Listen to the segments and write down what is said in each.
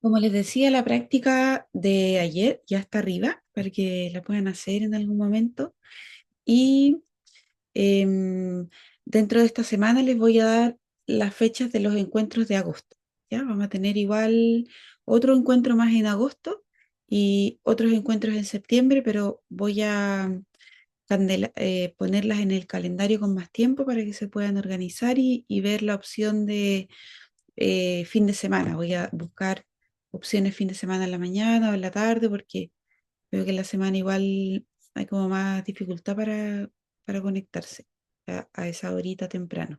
Como les decía, la práctica de ayer ya está arriba para que la puedan hacer en algún momento. Y em, dentro de esta semana les voy a dar las fechas de los encuentros de agosto. ¿Ya? Vamos a tener igual otro encuentro más en agosto y otros encuentros en septiembre, pero voy a ponerlas en el calendario con más tiempo para que se puedan organizar y ver la opción de fin de semana. Voy a buscar opciones fin de semana en la mañana o en la tarde porque veo que en la semana igual hay como más dificultad para conectarse a esa horita temprano.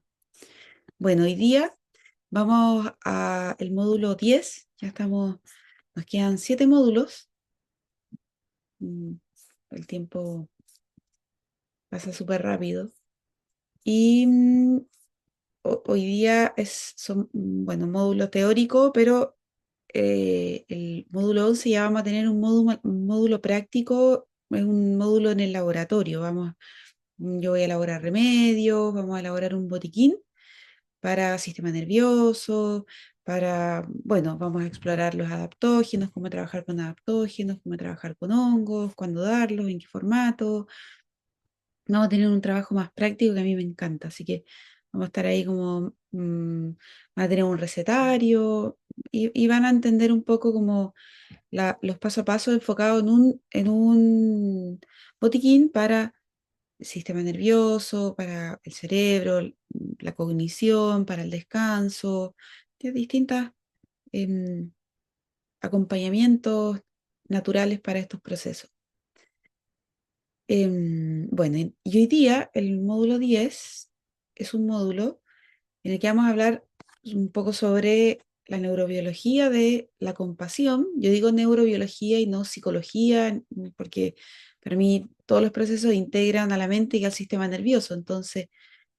Bueno, hoy día vamos a el módulo 10. Ya estamos, nos quedan 7 módulos. Mm, El tiempo pasa súper rápido. Y hoy día bueno, módulo teórico, pero el módulo 11 ya vamos a tener un módulo práctico, es un módulo en el laboratorio. Yo voy a elaborar remedios, vamos a elaborar un botiquín para sistema nervioso, bueno, vamos a explorar los adaptógenos, cómo trabajar con adaptógenos, cómo trabajar con hongos, cuándo darlos, en qué formato. Vamos a tener un trabajo más práctico que a mí me encanta, así que vamos a estar ahí como, van a tener un recetario y van a entender un poco como los paso a paso enfocados en un botiquín para el sistema nervioso, para el cerebro, la cognición, para el descanso, de distintos acompañamientos naturales para estos procesos. Bueno, y hoy día el módulo 10 es un módulo en el que vamos a hablar un poco sobre la neurobiología de la compasión. Yo digo neurobiología y no psicología, porque para mí todos los procesos integran a la mente y al sistema nervioso. Entonces,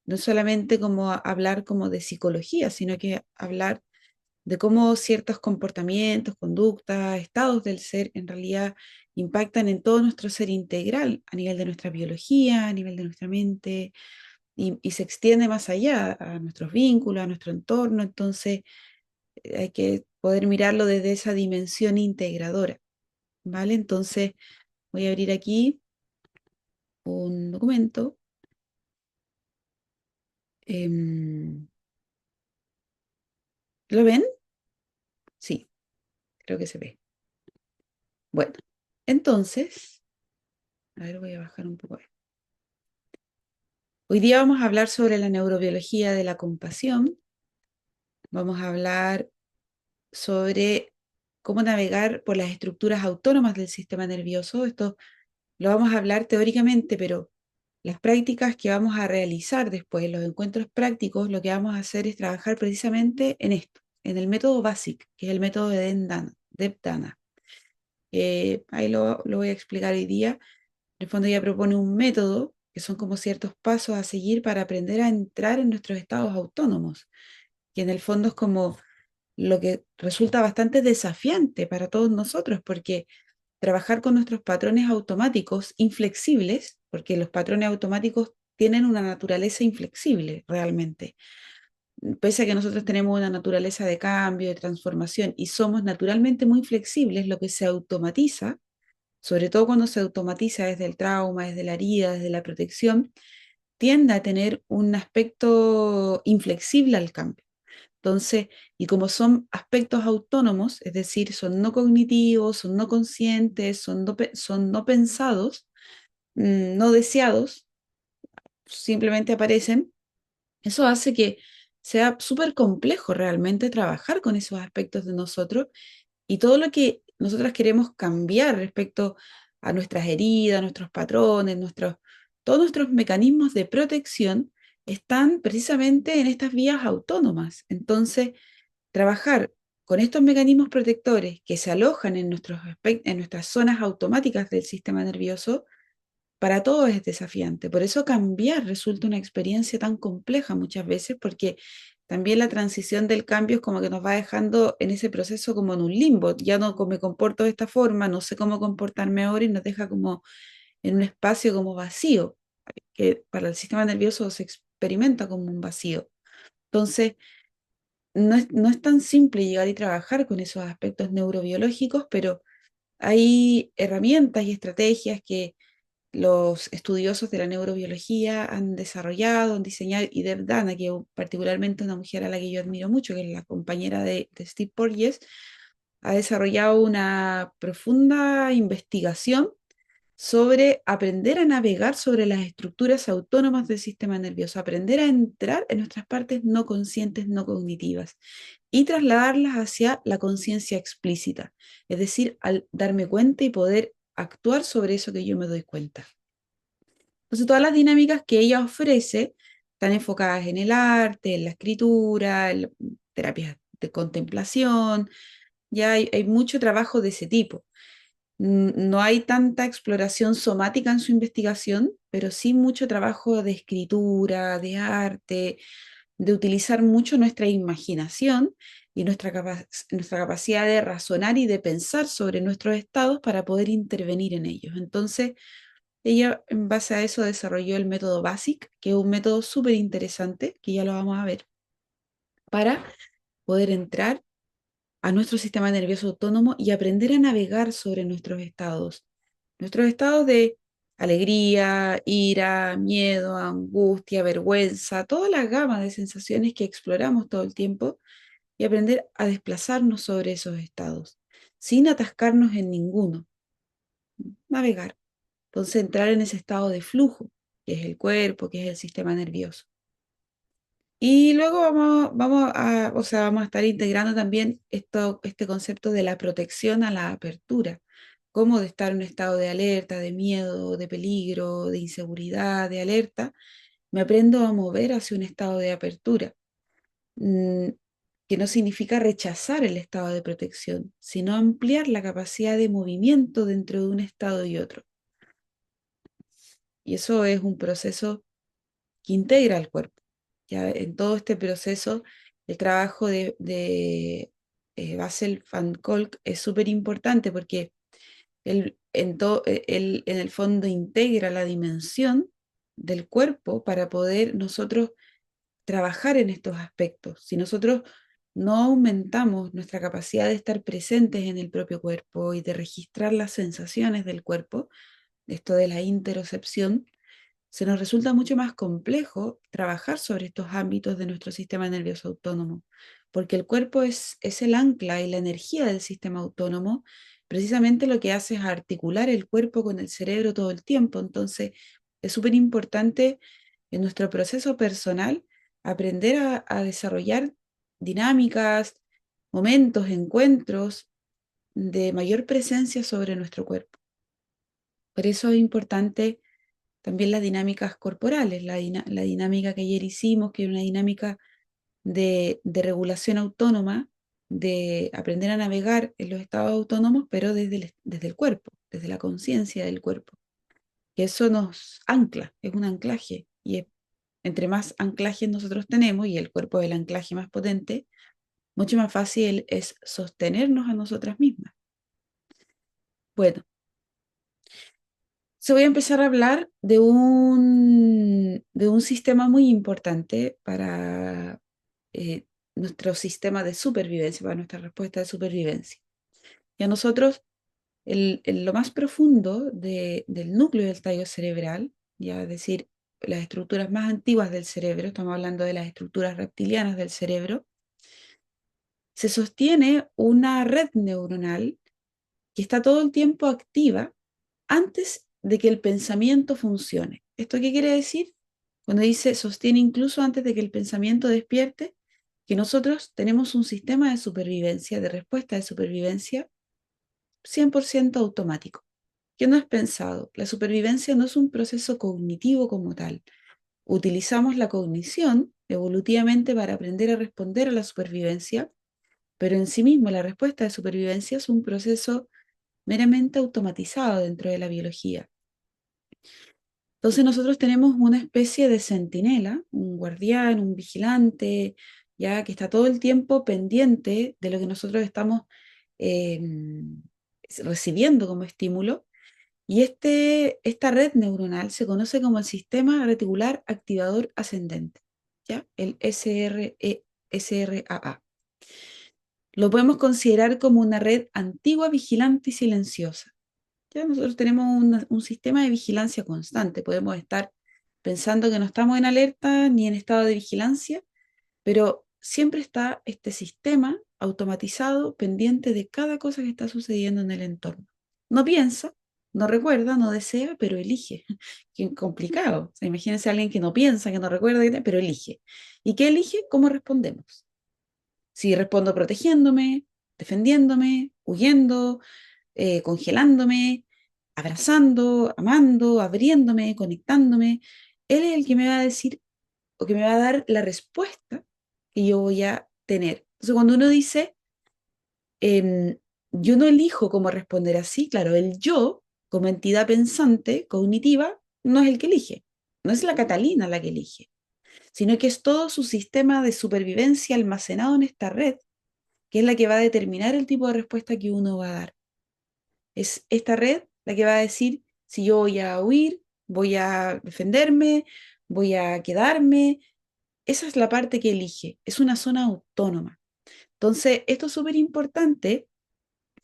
no es solamente como hablar como de psicología, sino que hablar de cómo ciertos comportamientos, conductas, estados del ser en realidad impactan en todo nuestro ser integral, a nivel de nuestra biología, a nivel de nuestra mente, y se extiende más allá a nuestros vínculos, a nuestro entorno. Entonces hay que poder mirarlo desde esa dimensión integradora, ¿vale? Entonces voy a abrir aquí un documento. em, ¿Lo ven? Sí, creo que se ve. Bueno, entonces, a ver, voy a bajar un poco. Hoy día vamos a hablar sobre la neurobiología de la compasión. Vamos a hablar sobre cómo navegar por las estructuras autónomas del sistema nervioso. Esto lo vamos a hablar teóricamente, pero las prácticas que vamos a realizar después, los encuentros prácticos, lo que vamos a hacer es trabajar precisamente en esto, en el método BASIC, que es el método de Depdana. Ahí lo voy a explicar hoy día. En el fondo ella propone un método que son como ciertos pasos a seguir para aprender a entrar en nuestros estados autónomos, que en el fondo es como lo que resulta bastante desafiante para todos nosotros, porque trabajar con nuestros patrones automáticos inflexibles, porque los patrones automáticos tienen una naturaleza inflexible realmente. Pese a que nosotros tenemos una naturaleza de cambio, de transformación y somos naturalmente muy flexibles, lo que se automatiza, sobre todo cuando se automatiza desde el trauma, desde la herida, desde la protección, tiende a tener un aspecto inflexible al cambio. Entonces, y como son aspectos autónomos, es decir, son no cognitivos, son no conscientes, son no pensados, no deseados, simplemente aparecen, eso hace que sea súper complejo realmente trabajar con esos aspectos de nosotros y todo lo que nosotras queremos cambiar respecto a nuestras heridas, nuestros patrones, todos nuestros mecanismos de protección están precisamente en estas vías autónomas. Entonces, trabajar con estos mecanismos protectores que se alojan en nuestras zonas automáticas del sistema nervioso, para todos es desafiante. Por eso cambiar resulta una experiencia tan compleja muchas veces, porque también la transición del cambio es como que nos va dejando en ese proceso como en un limbo. Ya no me comporto de esta forma, no sé cómo comportarme ahora y nos deja como en un espacio como vacío, que para el sistema nervioso se experimenta como un vacío. Entonces, no es tan simple llegar y trabajar con esos aspectos neurobiológicos, pero hay herramientas y estrategias que los estudiosos de la neurobiología han desarrollado, han diseñado, y Deb Dana, que particularmente una mujer a la que yo admiro mucho, que es la compañera de Steve Porges, ha desarrollado una profunda investigación sobre aprender a navegar sobre las estructuras autónomas del sistema nervioso, aprender a entrar en nuestras partes no conscientes, no cognitivas, y trasladarlas hacia la conciencia explícita, es decir, al darme cuenta y poder actuar sobre eso que yo me doy cuenta. Entonces, todas las dinámicas que ella ofrece están enfocadas en el arte, en la escritura, en terapias de contemplación, ya hay mucho trabajo de ese tipo. No hay tanta exploración somática en su investigación, pero sí mucho trabajo de escritura, de arte, de utilizar mucho nuestra imaginación y nuestra capacidad de razonar y de pensar sobre nuestros estados para poder intervenir en ellos. Entonces, ella en base a eso desarrolló el método BASIC, que es un método súper interesante, que ya lo vamos a ver, para poder entrar a nuestro sistema nervioso autónomo y aprender a navegar sobre nuestros estados de alegría, ira, miedo, angustia, vergüenza, toda la gama de sensaciones que exploramos todo el tiempo y aprender a desplazarnos sobre esos estados, sin atascarnos en ninguno, navegar. Entonces entrar en ese estado de flujo, que es el cuerpo, que es el sistema nervioso. Y luego o sea, vamos a estar integrando también este concepto de la protección a la apertura, como de estar en un estado de alerta, de miedo, de peligro, de inseguridad, de alerta, me aprendo a mover hacia un estado de apertura, mm, que no significa rechazar el estado de protección, sino ampliar la capacidad de movimiento dentro de un estado y otro. Y eso es un proceso que integra al cuerpo. Ya en todo este proceso, el trabajo de Bassel van Kolk es súper importante porque él en el fondo integra la dimensión del cuerpo para poder nosotros trabajar en estos aspectos. Si nosotros no aumentamos nuestra capacidad de estar presentes en el propio cuerpo y de registrar las sensaciones del cuerpo, esto de la interocepción, se nos resulta mucho más complejo trabajar sobre estos ámbitos de nuestro sistema nervioso autónomo, porque el cuerpo es el ancla y la energía del sistema autónomo, precisamente lo que hace es articular el cuerpo con el cerebro todo el tiempo. Entonces, es súper importante en nuestro proceso personal aprender a desarrollar dinámicas, momentos, encuentros de mayor presencia sobre nuestro cuerpo. Por eso es importante también las dinámicas corporales, la dinámica que ayer hicimos, que es una dinámica de regulación autónoma, de aprender a navegar en los estados autónomos, pero desde el cuerpo, desde la conciencia del cuerpo. Que eso nos ancla, es un anclaje. Entre más anclajes nosotros tenemos, y el cuerpo es el anclaje más potente, mucho más fácil es sostenernos a nosotras mismas. Bueno, se voy a empezar a hablar de un sistema muy importante para nuestro sistema de supervivencia, para nuestra respuesta de supervivencia. Y a nosotros, lo más profundo del núcleo del tallo cerebral, ya es decir, las estructuras más antiguas del cerebro, estamos hablando de las estructuras reptilianas del cerebro, se sostiene una red neuronal que está todo el tiempo activa antes de que el pensamiento funcione. ¿Esto qué quiere decir? Cuando dice sostiene incluso antes de que el pensamiento despierte, que nosotros tenemos un sistema de supervivencia, de respuesta de supervivencia 100% automático, que no es pensado. La supervivencia no es un proceso cognitivo como tal. Utilizamos la cognición evolutivamente para aprender a responder a la supervivencia, pero en sí mismo la respuesta de supervivencia es un proceso meramente automatizado dentro de la biología. Entonces nosotros tenemos una especie de centinela, un guardián, un vigilante, ya que está todo el tiempo pendiente de lo que nosotros estamos eh, recibiendo como estímulo. Y esta red neuronal se conoce como el sistema reticular activador ascendente, ¿ya? El SRE. SRAA. Lo podemos considerar como una red antigua, vigilante y silenciosa. Ya nosotros tenemos un sistema de vigilancia constante. Podemos estar pensando que no estamos en alerta ni en estado de vigilancia, pero siempre está este sistema automatizado pendiente de cada cosa que está sucediendo en el entorno. No piensa, no recuerda, no desea, pero elige. Qué complicado. O sea, imagínense a alguien que no piensa, que no recuerda, pero elige. ¿Y qué elige? ¿Cómo respondemos? Si respondo protegiéndome, defendiéndome, huyendo, congelándome, abrazando, amando, abriéndome, conectándome, él es el que me va a decir o que me va a dar la respuesta que yo voy a tener. Entonces, cuando uno dice, em, yo no elijo cómo responder así, claro, el yo, como entidad pensante, cognitiva, no es el que elige, no es la Catalina la que elige, sino que es todo su sistema de supervivencia almacenado en esta red, que es la que va a determinar el tipo de respuesta que uno va a dar. Es esta red la que va a decir si yo voy a huir, voy a defenderme, voy a quedarme. Esa es la parte que elige, es una zona autónoma. Entonces, esto es súper importante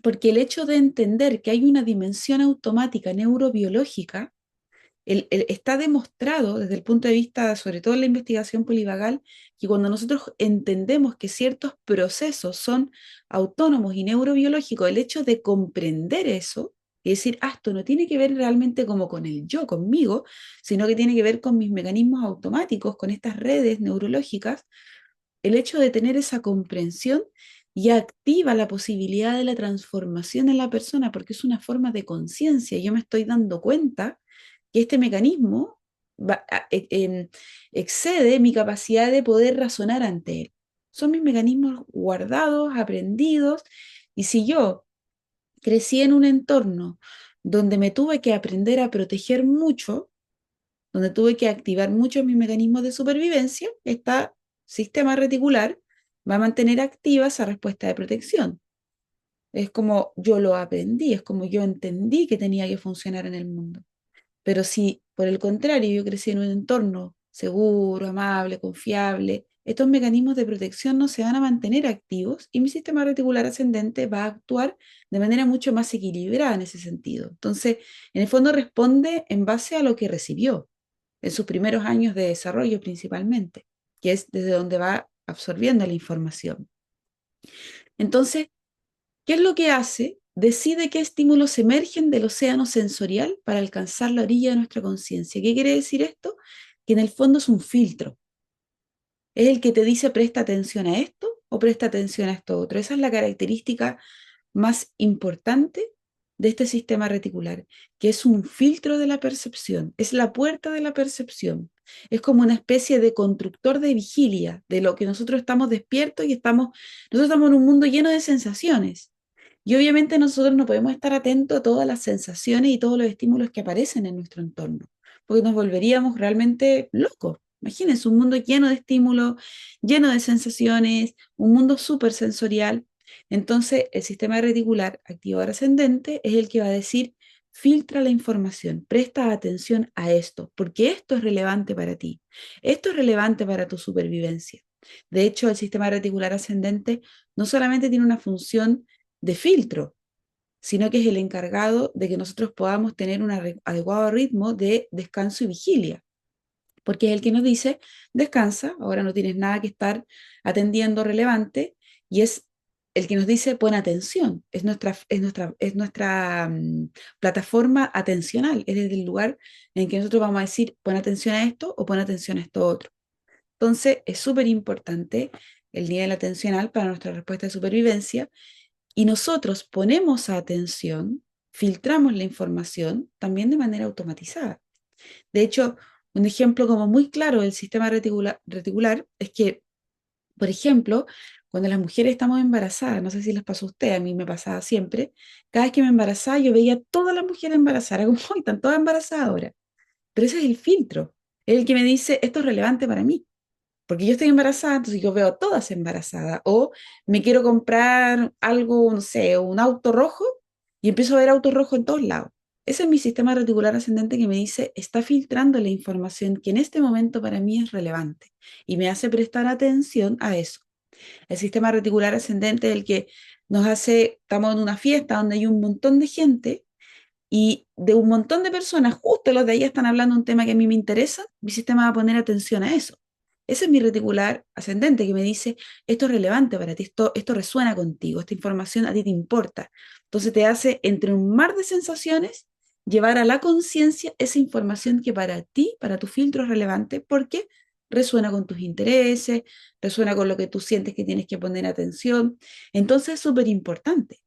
porque el hecho de entender que hay una dimensión automática neurobiológica está demostrado desde el punto de vista, sobre todo en la investigación polivagal, que cuando nosotros entendemos que ciertos procesos son autónomos y neurobiológicos, el hecho de comprender eso y decir, esto no tiene que ver realmente como con el yo, conmigo, sino que tiene que ver con mis mecanismos automáticos, con estas redes neurológicas, el hecho de tener esa comprensión ya activa la posibilidad de la transformación en la persona, porque es una forma de conciencia. Yo me estoy dando cuenta que este mecanismo excede mi capacidad de poder razonar ante él. Son mis mecanismos guardados, aprendidos, y si yo crecí en un entorno donde me tuve que aprender a proteger mucho, donde tuve que activar muchos mis mecanismos de supervivencia, este sistema reticular va a mantener activa esa respuesta de protección. Es como yo lo aprendí, es como yo entendí que tenía que funcionar en el mundo. Pero si, por el contrario, yo crecí en un entorno seguro, amable, confiable, estos mecanismos de protección no se van a mantener activos y mi sistema reticular ascendente va a actuar de manera mucho más equilibrada en ese sentido. Entonces, en el fondo responde en base a lo que recibió en sus primeros años de desarrollo principalmente, que es desde donde va absorbiendo la información. Entonces, ¿qué es lo que hace? Decide qué estímulos emergen del océano sensorial para alcanzar la orilla de nuestra conciencia. ¿Qué quiere decir esto? Que en el fondo es un filtro. Es el que te dice presta atención a esto o presta atención a esto otro. Esa es la característica más importante de este sistema reticular, que es un filtro de la percepción, es la puerta de la percepción, es como una especie de constructor de vigilia de lo que nosotros estamos despiertos y nosotros estamos en un mundo lleno de sensaciones. Y obviamente nosotros no podemos estar atentos a todas las sensaciones y todos los estímulos que aparecen en nuestro entorno, porque nos volveríamos realmente locos. Imagínense un mundo lleno de estímulos, lleno de sensaciones, un mundo súper sensorial. Entonces, el sistema reticular activador ascendente es el que va a decir, filtra la información, presta atención a esto, porque esto es relevante para ti, esto es relevante para tu supervivencia. De hecho, el sistema reticular ascendente no solamente tiene una función de filtro, sino que es el encargado de que nosotros podamos tener un adecuado ritmo de descanso y vigilia, porque es el que nos dice, descansa, ahora no tienes nada que estar atendiendo relevante, y es el que nos dice, pon atención, es nuestra plataforma atencional, es desde el lugar en que nosotros vamos a decir, pon atención a esto o pon atención a esto otro. Entonces, es súper importante el nivel atencional para nuestra respuesta de supervivencia y nosotros ponemos atención, filtramos la información también de manera automatizada. De hecho, un ejemplo como muy claro del sistema reticular es que, por ejemplo, cuando las mujeres estamos embarazadas, no sé si les pasó a usted, a mí me pasaba siempre, cada vez que me embarazaba yo veía a todas las mujeres embarazadas, era como, ¡ay, están todas embarazadas ahora! Pero ese es el filtro, es el que me dice, esto es relevante para mí. Porque yo estoy embarazada, entonces yo veo a todas embarazadas. O me quiero comprar algo, no sé, un auto rojo y empiezo a ver autos rojos en todos lados. Ese es mi sistema reticular ascendente que me dice, está filtrando la información que en este momento para mí es relevante y me hace prestar atención a eso. El sistema reticular ascendente es el que nos hace, estamos en una fiesta donde hay un montón de gente y de un montón de personas, justo los de ahí están hablando de un tema que a mí me interesa, mi sistema va a poner atención a eso. Ese es mi reticular ascendente que me dice, esto es relevante para ti, esto resuena contigo, esta información a ti te importa. Entonces te hace, entre un mar de sensaciones, llevar a la conciencia esa información que para ti, para tu filtro es relevante, porque resuena con tus intereses, resuena con lo que tú sientes que tienes que poner atención. Entonces es súper importante.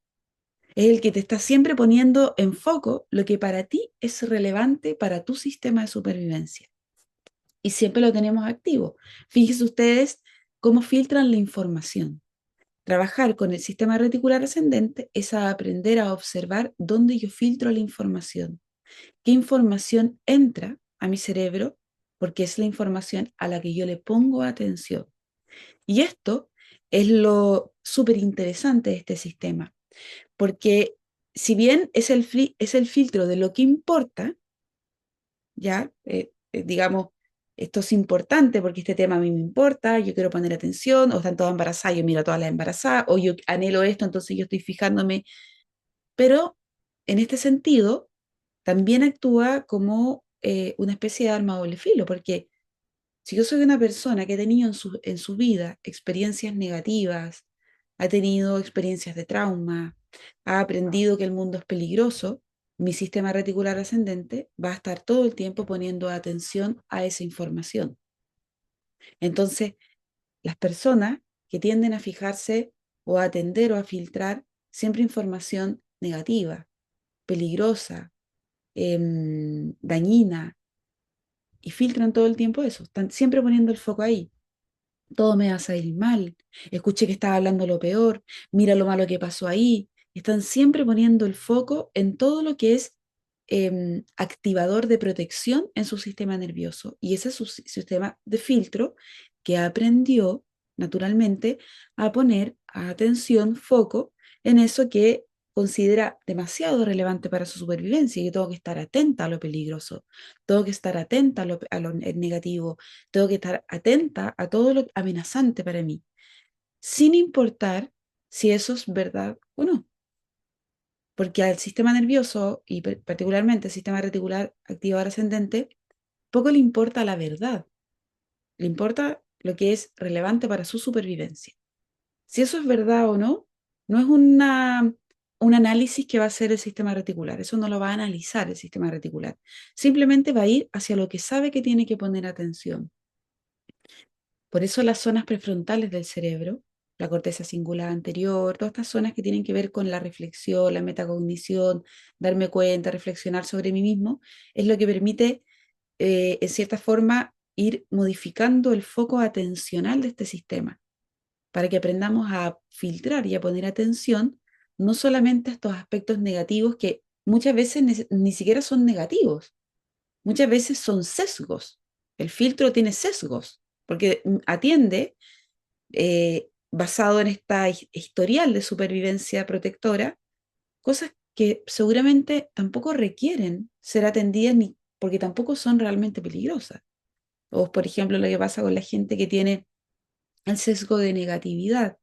Es el que te está siempre poniendo en foco lo que para ti es relevante para tu sistema de supervivencia. Y siempre lo tenemos activo. Fíjense ustedes cómo filtran la información. Trabajar con el sistema reticular ascendente es a aprender a observar dónde yo filtro la información, qué información entra a mi cerebro, porque es la información a la que yo le pongo atención. Y esto es lo súper interesante de este sistema, porque si bien es el filtro de lo que importa, ya, digamos, esto es importante porque este tema a mí me importa, yo quiero poner atención, o están todas embarazadas, yo miro a todas las embarazadas, o yo anhelo esto, entonces yo estoy fijándome, pero en este sentido también actúa como una especie de arma doble filo, porque si yo soy una persona que ha tenido en su vida experiencias negativas, ha tenido experiencias de trauma, ha aprendido que el mundo es peligroso, mi sistema reticular ascendente va a estar todo el tiempo poniendo atención a esa información. Entonces, las personas que tienden a fijarse o a atender o a filtrar siempre información negativa, peligrosa, dañina, y filtran todo el tiempo eso, están siempre poniendo el foco ahí. Todo me va a salir mal, escuché que estaba hablando lo peor, mira lo malo que pasó ahí. Están siempre poniendo el foco en todo lo que es activador de protección en su sistema nervioso. Y ese es su sistema de filtro que aprendió naturalmente a poner atención, foco en eso que considera demasiado relevante para su supervivencia. Yo tengo que estar atenta a lo peligroso, tengo que estar atenta a lo negativo, tengo que estar atenta a todo lo amenazante para mí, sin importar si eso es verdad o no. Porque al sistema nervioso y particularmente al sistema reticular activador ascendente, poco le importa la verdad, le importa lo que es relevante para su supervivencia. Si eso es verdad o no, no es un análisis que va a hacer el sistema reticular, eso no lo va a analizar el sistema reticular, simplemente va a ir hacia lo que sabe que tiene que poner atención. Por eso las zonas prefrontales del cerebro, la corteza cingulada anterior, todas estas zonas que tienen que ver con la reflexión, la metacognición, darme cuenta, reflexionar sobre mí mismo, es lo que permite, en cierta forma, ir modificando el foco atencional de este sistema, para que aprendamos a filtrar y a poner atención no solamente a estos aspectos negativos que muchas veces ni siquiera son negativos, muchas veces son sesgos. El filtro tiene sesgos, porque atiende, basado en esta historial de supervivencia protectora, cosas que seguramente tampoco requieren ser atendidas ni porque tampoco son realmente peligrosas. O, por ejemplo, lo que pasa con la gente que tiene el sesgo de negatividad,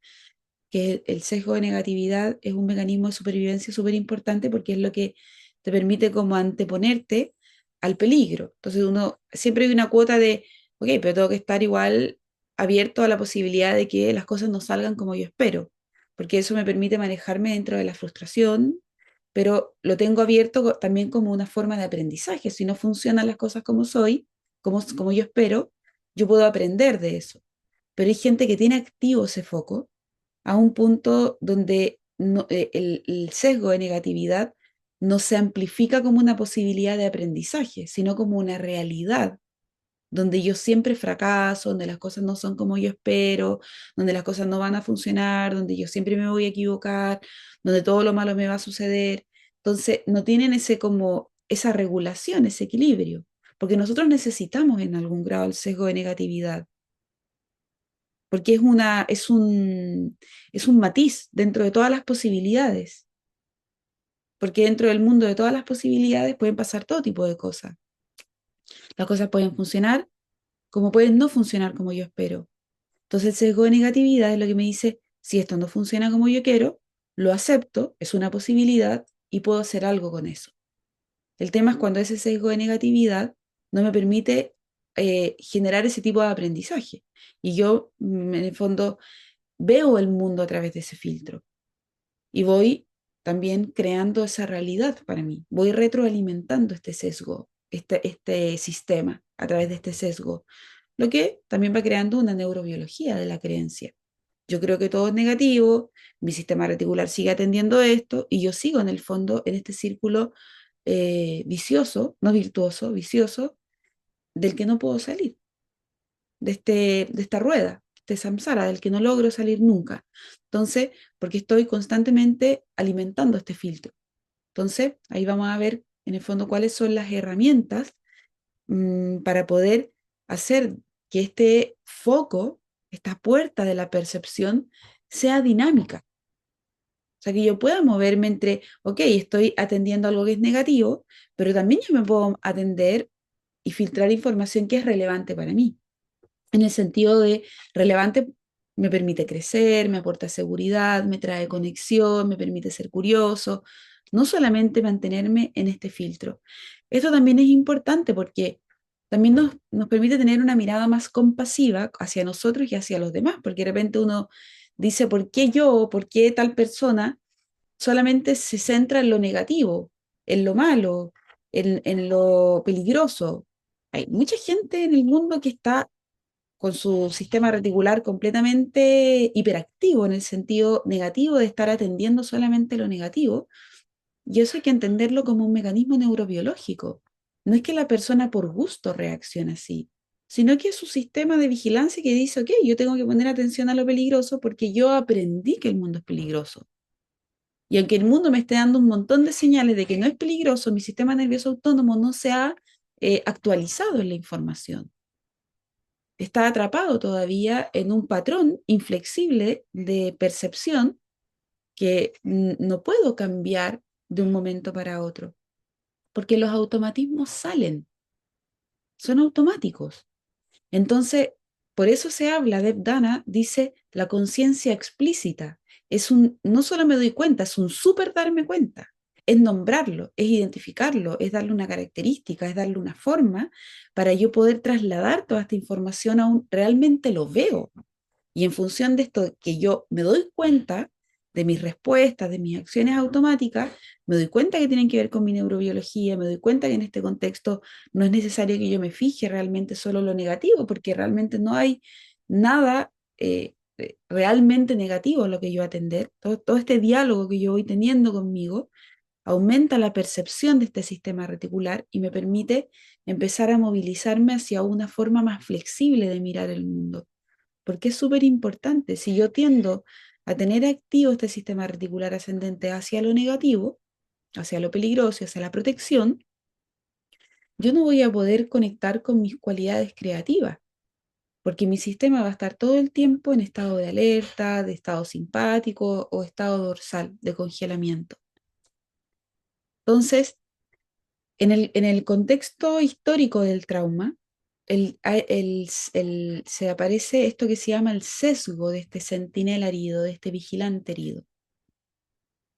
que el sesgo de negatividad es un mecanismo de supervivencia súper importante porque es lo que te permite como anteponerte al peligro. Entonces uno siempre hay una cuota de, ok, pero tengo que estar igual abierto a la posibilidad de que las cosas no salgan como yo espero, porque eso me permite manejarme dentro de la frustración, pero lo tengo abierto también como una forma de aprendizaje. Si no funcionan las cosas como soy, como yo espero, yo puedo aprender de eso. Pero hay gente que tiene activo ese foco a un punto donde el sesgo de negatividad no se amplifica como una posibilidad de aprendizaje, sino como una realidad, donde yo siempre fracaso, donde las cosas no son como yo espero, donde las cosas no van a funcionar, donde yo siempre me voy a equivocar, donde todo lo malo me va a suceder. Entonces, no tienen ese como esa regulación, ese equilibrio, porque nosotros necesitamos en algún grado el sesgo de negatividad porque es un matiz dentro de todas las posibilidades, porque dentro del mundo de todas las posibilidades pueden pasar todo tipo de cosas. Las cosas pueden funcionar como pueden no funcionar como yo espero. Entonces el sesgo de negatividad es lo que me dice, si esto no funciona como yo quiero, lo acepto, es una posibilidad y puedo hacer algo con eso. El tema es cuando ese sesgo de negatividad no me permite generar ese tipo de aprendizaje. Y yo, en el fondo, veo el mundo a través de ese filtro y voy también creando esa realidad para mí. Voy retroalimentando este sesgo, este sistema a través de este sesgo, lo que también va creando una neurobiología de la creencia. Yo creo que todo es negativo, mi sistema reticular sigue atendiendo esto y yo sigo en el fondo en este círculo vicioso, no virtuoso, vicioso, del que no puedo salir, de esta rueda, de samsara, del que no logro salir nunca. Entonces, porque estoy constantemente alimentando este filtro. Entonces, ahí vamos a ver en el fondo cuáles son las herramientas para poder hacer que este foco, esta puerta de la percepción, sea dinámica. O sea, que yo pueda moverme entre, ok, estoy atendiendo algo que es negativo, pero también yo me puedo atender y filtrar información que es relevante para mí. En el sentido de relevante me permite crecer, me aporta seguridad, me trae conexión, me permite ser curioso, no solamente mantenerme en este filtro. Esto también es importante porque también nos permite tener una mirada más compasiva hacia nosotros y hacia los demás, porque de repente uno dice, ¿por qué yo? ¿Por qué tal persona? Solamente se centra en lo negativo, en lo malo, en lo peligroso. Hay mucha gente en el mundo que está con su sistema reticular completamente hiperactivo en el sentido negativo de estar atendiendo solamente lo negativo, y eso hay que entenderlo como un mecanismo neurobiológico. No es que la persona por gusto reaccione así, sino que es su sistema de vigilancia que dice, ok, yo tengo que poner atención a lo peligroso porque yo aprendí que el mundo es peligroso. Y aunque el mundo me esté dando un montón de señales de que no es peligroso, mi sistema nervioso autónomo no se ha actualizado en la información. Está atrapado todavía en un patrón inflexible de percepción que no puedo cambiar de un momento para otro, porque los automatismos salen, son automáticos. Entonces, por eso se habla, Deb Dana dice, la conciencia explícita. No solo me doy cuenta, es un súper darme cuenta. Es nombrarlo, es identificarlo, es darle una característica, es darle una forma para yo poder trasladar toda esta información a un, realmente lo veo. Y en función de esto que yo me doy cuenta de mis respuestas, de mis acciones automáticas, me doy cuenta que tienen que ver con mi neurobiología, me doy cuenta que en este contexto no es necesario que yo me fije realmente solo lo negativo, porque realmente no hay nada realmente negativo en lo que yo atender. Todo este diálogo que yo voy teniendo conmigo aumenta la percepción de este sistema reticular y me permite empezar a movilizarme hacia una forma más flexible de mirar el mundo, porque es súper importante. Si yo tiendo a tener activo este sistema reticular ascendente hacia lo negativo, hacia lo peligroso, hacia la protección, yo no voy a poder conectar con mis cualidades creativas, porque mi sistema va a estar todo el tiempo en estado de alerta, de estado simpático o estado dorsal de congelamiento. Entonces, en el contexto histórico del trauma, se aparece esto que se llama el sesgo de este centinela herido, de este vigilante herido.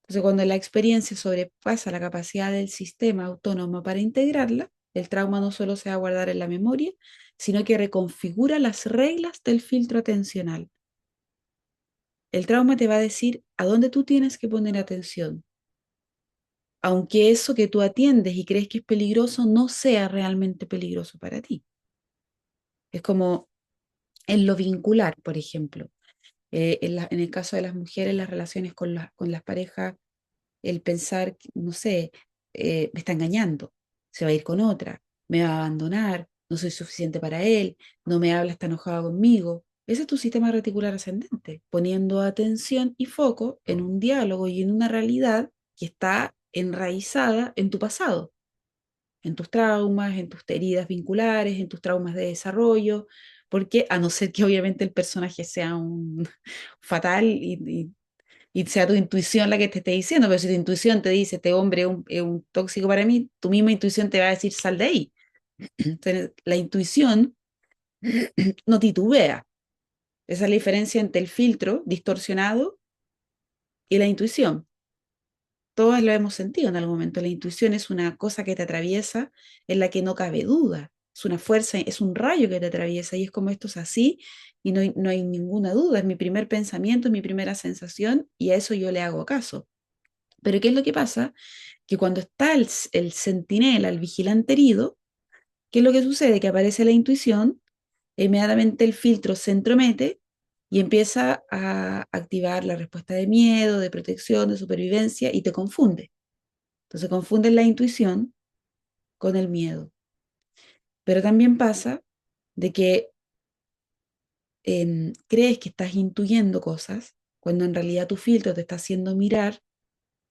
Entonces, cuando la experiencia sobrepasa la capacidad del sistema autónomo para integrarla, el trauma no solo se va a guardar en la memoria, sino que reconfigura las reglas del filtro atencional. El trauma te va a decir a dónde tú tienes que poner atención, aunque eso que tú atiendes y crees que es peligroso no sea realmente peligroso para ti. Es como en lo vincular, por ejemplo. En el caso de las mujeres, las relaciones con las parejas, el pensar, no sé, me está engañando, se va a ir con otra, me va a abandonar, no soy suficiente para él, no me habla, está enojado conmigo. Ese es tu sistema reticular ascendente, poniendo atención y foco en un diálogo y en una realidad que está enraizada en tu pasado, en tus traumas, en tus heridas vinculares, en tus traumas de desarrollo, porque a no ser que obviamente el personaje sea un fatal y sea tu intuición la que te esté diciendo, pero si tu intuición te dice, este hombre es un tóxico para mí, tu misma intuición te va a decir, sal de ahí. Entonces, la intuición no titubea, Esa es la diferencia entre el filtro distorsionado y la intuición. Todos lo hemos sentido en algún momento. La intuición es una cosa que te atraviesa, en la que no cabe duda. Es una fuerza, es un rayo que te atraviesa y es como esto es así y no hay ninguna duda. Es mi primer pensamiento, es mi primera sensación y a eso yo le hago caso. Pero ¿qué es lo que pasa? Que cuando está el centinela, el vigilante herido, ¿qué es lo que sucede? Que aparece la intuición, inmediatamente el filtro se entromete y empieza a activar la respuesta de miedo, de protección, de supervivencia y te confunde. Entonces confunden la intuición con el miedo. Pero también pasa de que crees que estás intuyendo cosas cuando en realidad tu filtro te está haciendo mirar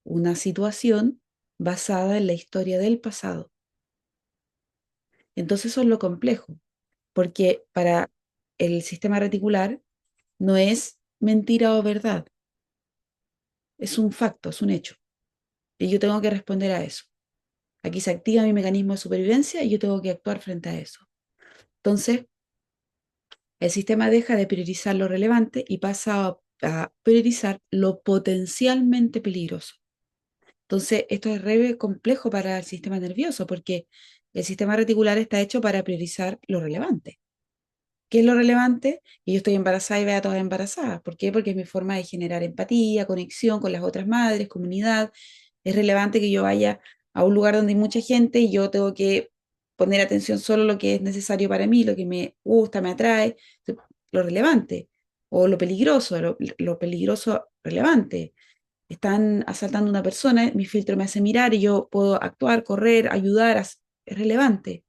una situación basada en la historia del pasado. Entonces eso es lo complejo, porque para el sistema reticular no es mentira o verdad, es un facto, es un hecho. Y yo tengo que responder a eso. Aquí se activa mi mecanismo de supervivencia y yo tengo que actuar frente a eso. Entonces, el sistema deja de priorizar lo relevante y pasa a priorizar lo potencialmente peligroso. Entonces, esto es re complejo para el sistema nervioso porque el sistema reticular está hecho para priorizar lo relevante. ¿Qué es lo relevante? Que yo estoy embarazada y vea a todas embarazadas. ¿Por qué? Porque es mi forma de generar empatía, conexión con las otras madres, comunidad. Es relevante que yo vaya a un lugar donde hay mucha gente y yo tengo que poner atención solo a lo que es necesario para mí, lo que me gusta, me atrae, lo relevante. O lo peligroso relevante. Están asaltando a una persona, mi filtro me hace mirar y yo puedo actuar, correr, ayudar, es relevante.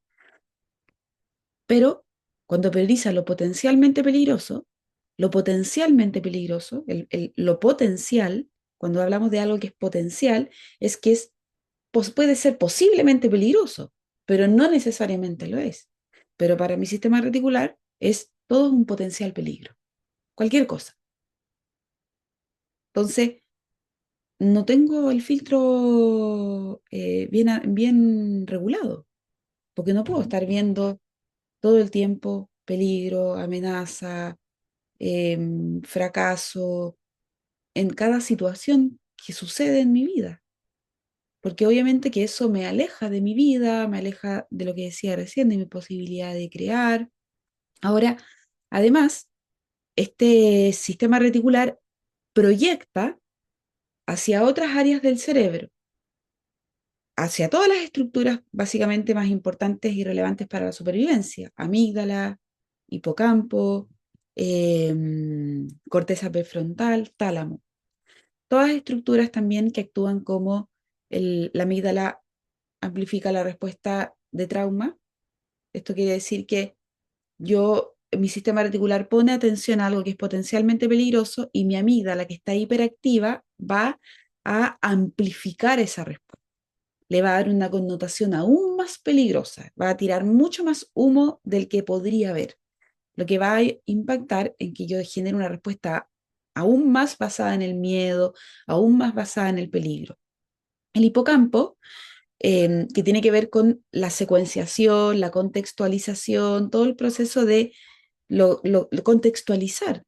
Pero cuando prioriza lo potencialmente peligroso, lo potencial, cuando hablamos de algo que es potencial, es que puede ser posiblemente peligroso, pero no necesariamente lo es. Pero para mi sistema reticular es todo un potencial peligro, cualquier cosa. Entonces, no tengo el filtro bien regulado, porque no puedo estar viendo todo el tiempo peligro, amenaza, fracaso en cada situación que sucede en mi vida. Porque obviamente que eso me aleja de mi vida, me aleja de lo que decía recién, de mi posibilidad de crear. Ahora, además, este sistema reticular proyecta hacia otras áreas del cerebro, hacia todas las estructuras básicamente más importantes y relevantes para la supervivencia, amígdala, hipocampo, corteza prefrontal, tálamo. Todas estructuras también que actúan como la amígdala amplifica la respuesta de trauma. Esto quiere decir que mi sistema reticular pone atención a algo que es potencialmente peligroso y mi amígdala, que está hiperactiva, va a amplificar esa respuesta. Le va a dar una connotación aún más peligrosa, va a tirar mucho más humo del que podría haber, lo que va a impactar en que yo genere una respuesta aún más basada en el miedo, aún más basada en el peligro. El hipocampo, que tiene que ver con la secuenciación, la contextualización, todo el proceso de contextualizar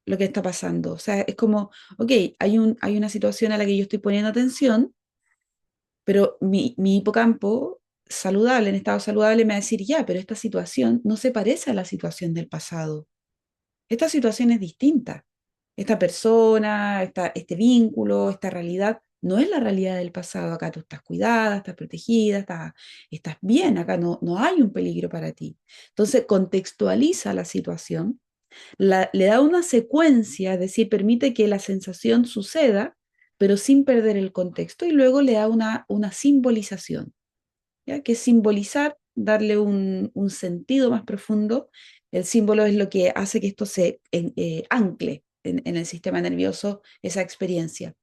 lo que está pasando. O sea, es como, ok, hay una situación a la que yo estoy poniendo atención, pero mi hipocampo saludable, en estado saludable, me va a decir, ya, pero esta situación no se parece a la situación del pasado. Esta situación es distinta. Esta persona, este vínculo, esta realidad, no es la realidad del pasado. Acá tú estás cuidada, estás protegida, estás bien, acá no hay un peligro para ti. Entonces contextualiza la situación, le da una secuencia, es decir, permite que la sensación suceda, pero sin perder el contexto, y luego le da una simbolización. ¿Ya? Que es simbolizar, darle un sentido más profundo. El símbolo es lo que hace que esto se ancle en el sistema nervioso, esa experiencia.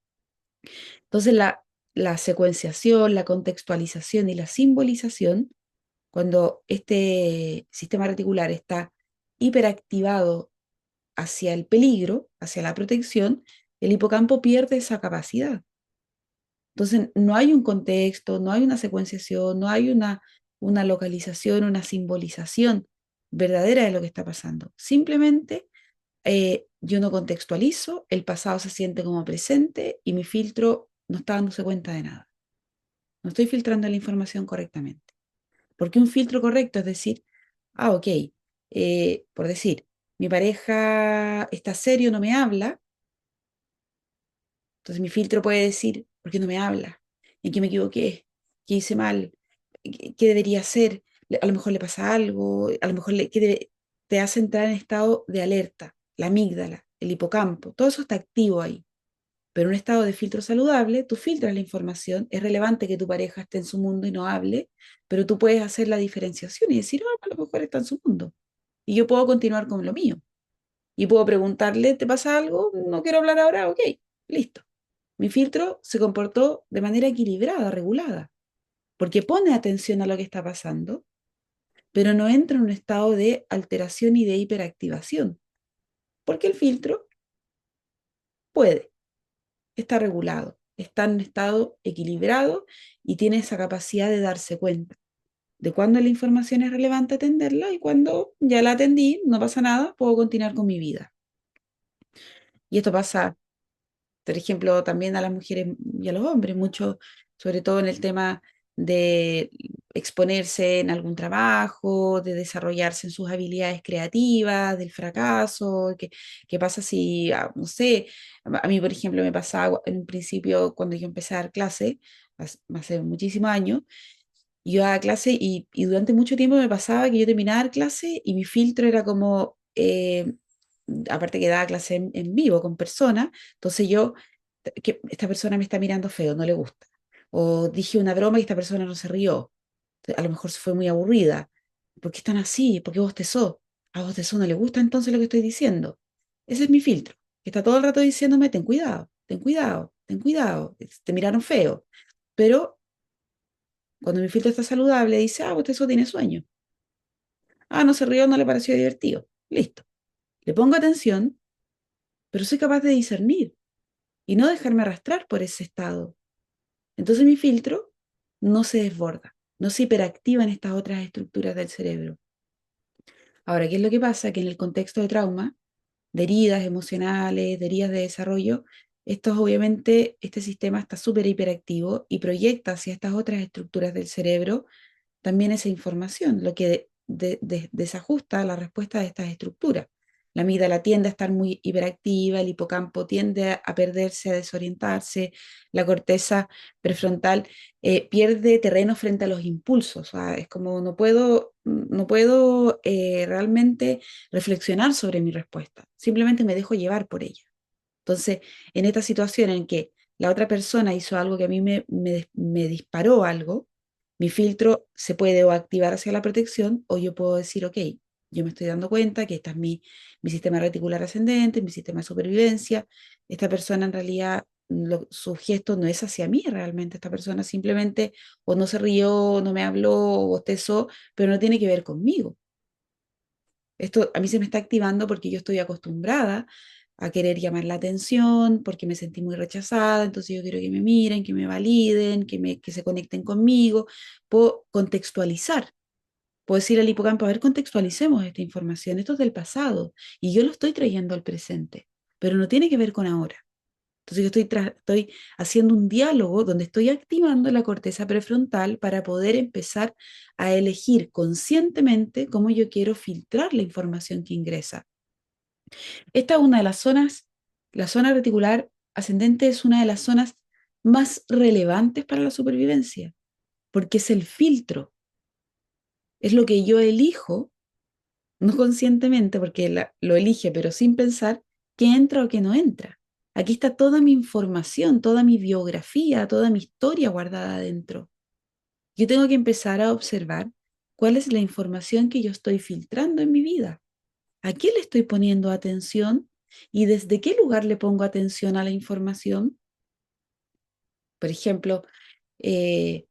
Entonces, la secuenciación, la contextualización y la simbolización, cuando este sistema reticular está hiperactivado hacia el peligro, hacia la protección, el hipocampo pierde esa capacidad. Entonces, no hay un contexto, no hay una secuenciación, no hay una localización, una simbolización verdadera de lo que está pasando. Simplemente yo no contextualizo, el pasado se siente como presente y mi filtro no está dándose cuenta de nada. No estoy filtrando la información correctamente. Porque un filtro correcto es decir, ok, por decir, mi pareja está serio, no me habla, entonces mi filtro puede decir, ¿por qué no me habla? ¿En qué me equivoqué? ¿Qué hice mal? ¿Qué debería hacer? A lo mejor le pasa algo, a lo mejor te hace entrar en estado de alerta, la amígdala, el hipocampo, todo eso está activo ahí. Pero en un estado de filtro saludable, tú filtras la información, es relevante que tu pareja esté en su mundo y no hable, pero tú puedes hacer la diferenciación y decir, a lo mejor está en su mundo. Y yo puedo continuar con lo mío. Y puedo preguntarle, ¿te pasa algo? No quiero hablar ahora, ok, listo. Mi filtro se comportó de manera equilibrada, regulada, porque pone atención a lo que está pasando, pero no entra en un estado de alteración y de hiperactivación, porque el filtro puede, está regulado, está en un estado equilibrado y tiene esa capacidad de darse cuenta de cuándo la información es relevante atenderla y cuando ya la atendí, no pasa nada, puedo continuar con mi vida. Y esto pasa, por ejemplo, también a las mujeres y a los hombres, mucho, sobre todo en el tema de exponerse en algún trabajo, de desarrollarse en sus habilidades creativas, del fracaso, qué pasa si, no sé, a mí, por ejemplo, me pasaba en un principio cuando yo empecé a dar clase, hace muchísimos años, yo daba clase y durante mucho tiempo me pasaba que yo terminaba de dar clase y mi filtro era como, aparte que daba clase en vivo con personas, entonces yo, que esta persona me está mirando feo, no le gusta. O dije una broma y esta persona no se rió. A lo mejor se fue muy aburrida. ¿Por qué están así? ¿Por qué bostezó? A bostezó no le gusta entonces lo que estoy diciendo. Ese es mi filtro, que está todo el rato diciéndome, ten cuidado, ten cuidado, ten cuidado. Te miraron feo. Pero cuando mi filtro está saludable, dice, bostezó tiene sueño. No se rió, no le pareció divertido. Listo. Le pongo atención, pero soy capaz de discernir y no dejarme arrastrar por ese estado. Entonces mi filtro no se desborda, no se hiperactiva en estas otras estructuras del cerebro. Ahora, ¿qué es lo que pasa? Que en el contexto de trauma, de heridas emocionales, de heridas de desarrollo, obviamente, este sistema está súper hiperactivo y proyecta hacia estas otras estructuras del cerebro también esa información, lo que desajusta la respuesta de estas estructuras. La amígdala tiende a estar muy hiperactiva, el hipocampo tiende a perderse, a desorientarse, la corteza prefrontal pierde terreno frente a los impulsos. O sea, es como no puedo realmente reflexionar sobre mi respuesta, simplemente me dejo llevar por ella. Entonces, en esta situación en que la otra persona hizo algo que a mí me disparó algo, mi filtro se puede o activar hacia la protección o yo puedo decir, ok, yo me estoy dando cuenta que este es mi sistema reticular ascendente, mi sistema de supervivencia. Esta persona en realidad, su gesto no es hacia mí realmente. Esta persona simplemente o no se rió, no me habló, o bostezó, pero no tiene que ver conmigo. Esto a mí se me está activando porque yo estoy acostumbrada a querer llamar la atención, porque me sentí muy rechazada, entonces yo quiero que me miren, que me validen, que se conecten conmigo. Puedo contextualizar, puedo decir al hipocampo, a ver, contextualicemos esta información, esto es del pasado y yo lo estoy trayendo al presente, pero no tiene que ver con ahora. Entonces yo estoy haciendo un diálogo donde estoy activando la corteza prefrontal para poder empezar a elegir conscientemente cómo yo quiero filtrar la información que ingresa. Esta es una de las zonas, la zona reticular ascendente es una de las zonas más relevantes para la supervivencia, porque es el filtro, es lo que yo elijo, no conscientemente, porque lo elige, pero sin pensar qué entra o qué no entra. Aquí está toda mi información, toda mi biografía, toda mi historia guardada adentro. Yo tengo que empezar a observar cuál es la información que yo estoy filtrando en mi vida. ¿A qué le estoy poniendo atención? ¿Y desde qué lugar le pongo atención a la información? Por ejemplo, eh,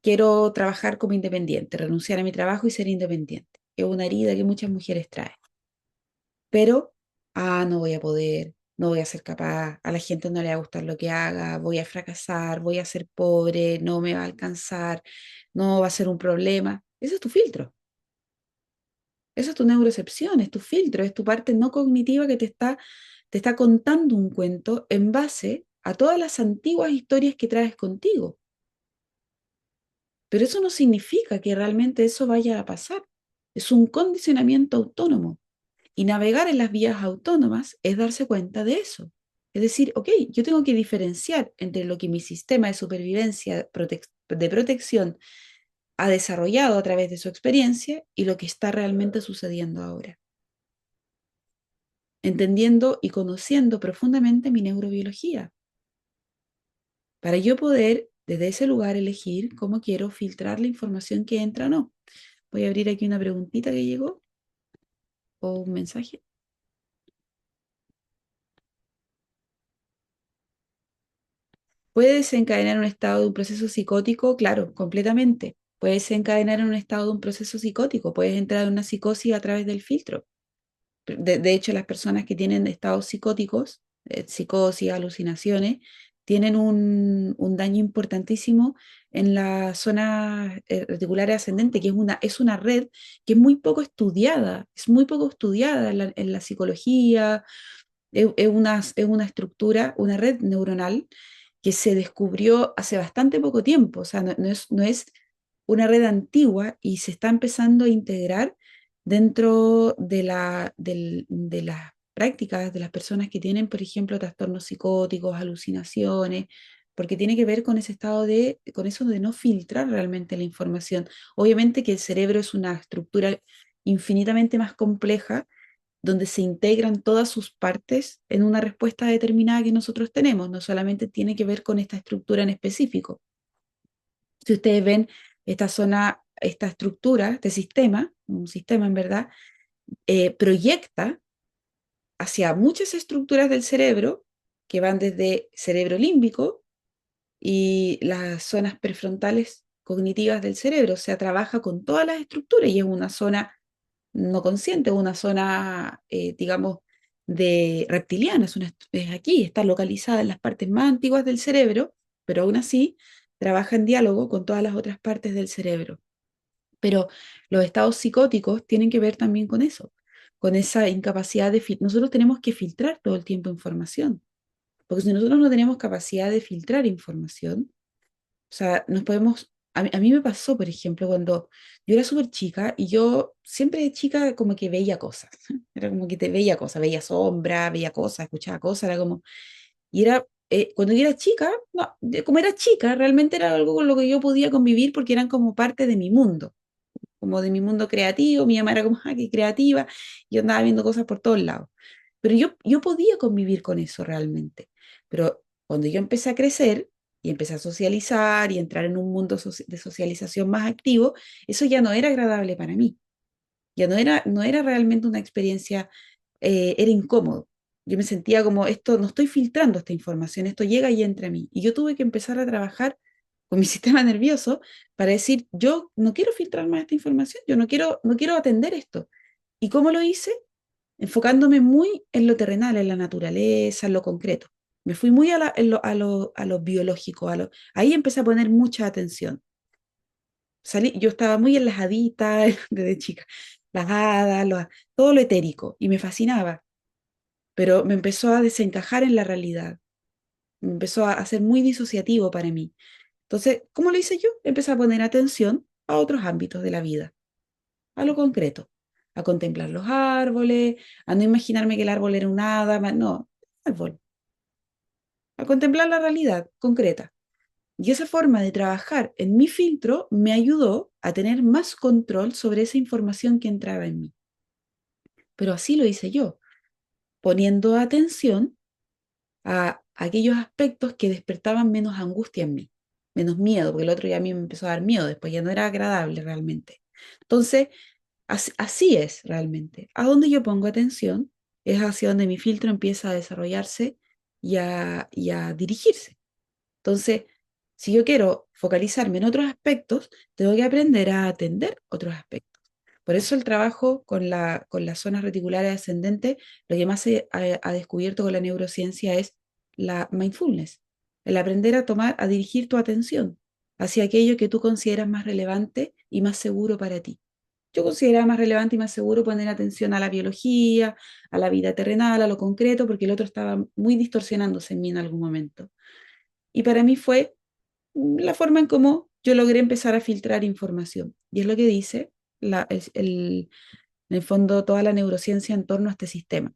quiero trabajar como independiente, renunciar a mi trabajo y ser independiente. Es una herida que muchas mujeres traen. Pero, no voy a poder, no voy a ser capaz, a la gente no le va a gustar lo que haga, voy a fracasar, voy a ser pobre, no me va a alcanzar, no va a ser un problema. Ese es tu filtro. Eso es tu neurocepción, es tu filtro, es tu parte no cognitiva que te está contando un cuento en base a todas las antiguas historias que traes contigo. Pero eso no significa que realmente eso vaya a pasar. Es un condicionamiento autónomo. Y navegar en las vías autónomas es darse cuenta de eso. Es decir, ok, yo tengo que diferenciar entre lo que mi sistema de supervivencia de protección ha desarrollado a través de su experiencia y lo que está realmente sucediendo ahora. Entendiendo y conociendo profundamente mi neurobiología, para yo poder desde ese lugar elegir cómo quiero filtrar la información que entra o no. Voy a abrir aquí una preguntita que llegó o un mensaje. ¿Puede desencadenar un estado de un proceso psicótico? Claro, completamente. Puede desencadenar un estado de un proceso psicótico. Puedes entrar en una psicosis a través del filtro. De hecho, las personas que tienen estados psicóticos, psicosis, alucinaciones, tienen un daño importantísimo en la zona reticular ascendente, que es una red que es muy poco estudiada en la psicología. Es una estructura, una red neuronal que se descubrió hace bastante poco tiempo. O sea, no es una red antigua y se está empezando a integrar dentro de las prácticas de las personas que tienen, por ejemplo, trastornos psicóticos, alucinaciones, porque tiene que ver con ese estado con eso de no filtrar realmente la información. Obviamente que el cerebro es una estructura infinitamente más compleja donde se integran todas sus partes en una respuesta determinada que nosotros tenemos. No solamente tiene que ver con esta estructura en específico. Si ustedes ven esta zona, esta estructura, este sistema, un sistema en verdad, proyecta hacia muchas estructuras del cerebro que van desde cerebro límbico y las zonas prefrontales cognitivas del cerebro. O sea, trabaja con todas las estructuras y es una zona no consciente, una zona, digamos, de reptiliana, es aquí, está localizada en las partes más antiguas del cerebro, pero aún así trabaja en diálogo con todas las otras partes del cerebro. Pero los estados psicóticos tienen que ver también con eso, con esa incapacidad nosotros tenemos que filtrar todo el tiempo información, porque si nosotros no tenemos capacidad de filtrar información, o sea, nos podemos, a mí me pasó, por ejemplo, cuando yo era súper chica y yo siempre de chica como que veía cosas, era como que te veía cosas, veía sombra, veía cosas, escuchaba cosas, era como, y era, cuando yo era chica, no, como era chica, realmente era algo con lo que yo podía convivir porque eran como parte de mi mundo, como de mi mundo creativo, mi mamá era como, ah, qué creativa, yo andaba viendo cosas por todos lados. Pero yo podía convivir con eso realmente. Pero cuando yo empecé a crecer y empecé a socializar y entrar en un mundo de socialización más activo, eso ya no era agradable para mí. Ya no era realmente una experiencia, era incómodo. Yo me sentía como, esto, no estoy filtrando esta información, esto llega y entra a mí. Y yo tuve que empezar a trabajar con mi sistema nervioso para decir, yo no quiero filtrar más esta información, yo no quiero atender esto. ¿Y cómo lo hice? Enfocándome muy en lo terrenal, en la naturaleza, en lo concreto. Me fui muy a lo biológico, ahí empecé a poner mucha atención. Yo estaba muy en las haditas desde chica, las hadas, todo lo etérico, y me fascinaba, pero me empezó a desencajar en la realidad, me empezó a ser muy disociativo para mí. Entonces, ¿cómo lo hice yo? Empecé a poner atención a otros ámbitos de la vida, a lo concreto, a contemplar los árboles, a no imaginarme que el árbol era un hada, no, árbol, a contemplar la realidad concreta. Y esa forma de trabajar en mi filtro me ayudó a tener más control sobre esa información que entraba en mí. Pero así lo hice yo, poniendo atención a aquellos aspectos que despertaban menos angustia en mí, menos miedo, porque el otro ya a mí me empezó a dar miedo, después ya no era agradable realmente. Entonces, así es realmente. A donde yo pongo atención es hacia donde mi filtro empieza a desarrollarse y a dirigirse. Entonces, si yo quiero focalizarme en otros aspectos, tengo que aprender a atender otros aspectos. Por eso el trabajo con las zonas reticulares ascendentes, lo que más se ha descubierto con la neurociencia es la mindfulness, el aprender a a dirigir tu atención hacia aquello que tú consideras más relevante y más seguro para ti. yo consideraba más relevante y más seguro poner atención a la biología, a la vida terrenal, a lo concreto, porque el otro estaba muy distorsionándose en mí en algún momento. Y para mí fue la forma en cómo yo logré empezar a filtrar información. Y es lo que dice en el fondo toda la neurociencia en torno a este sistema.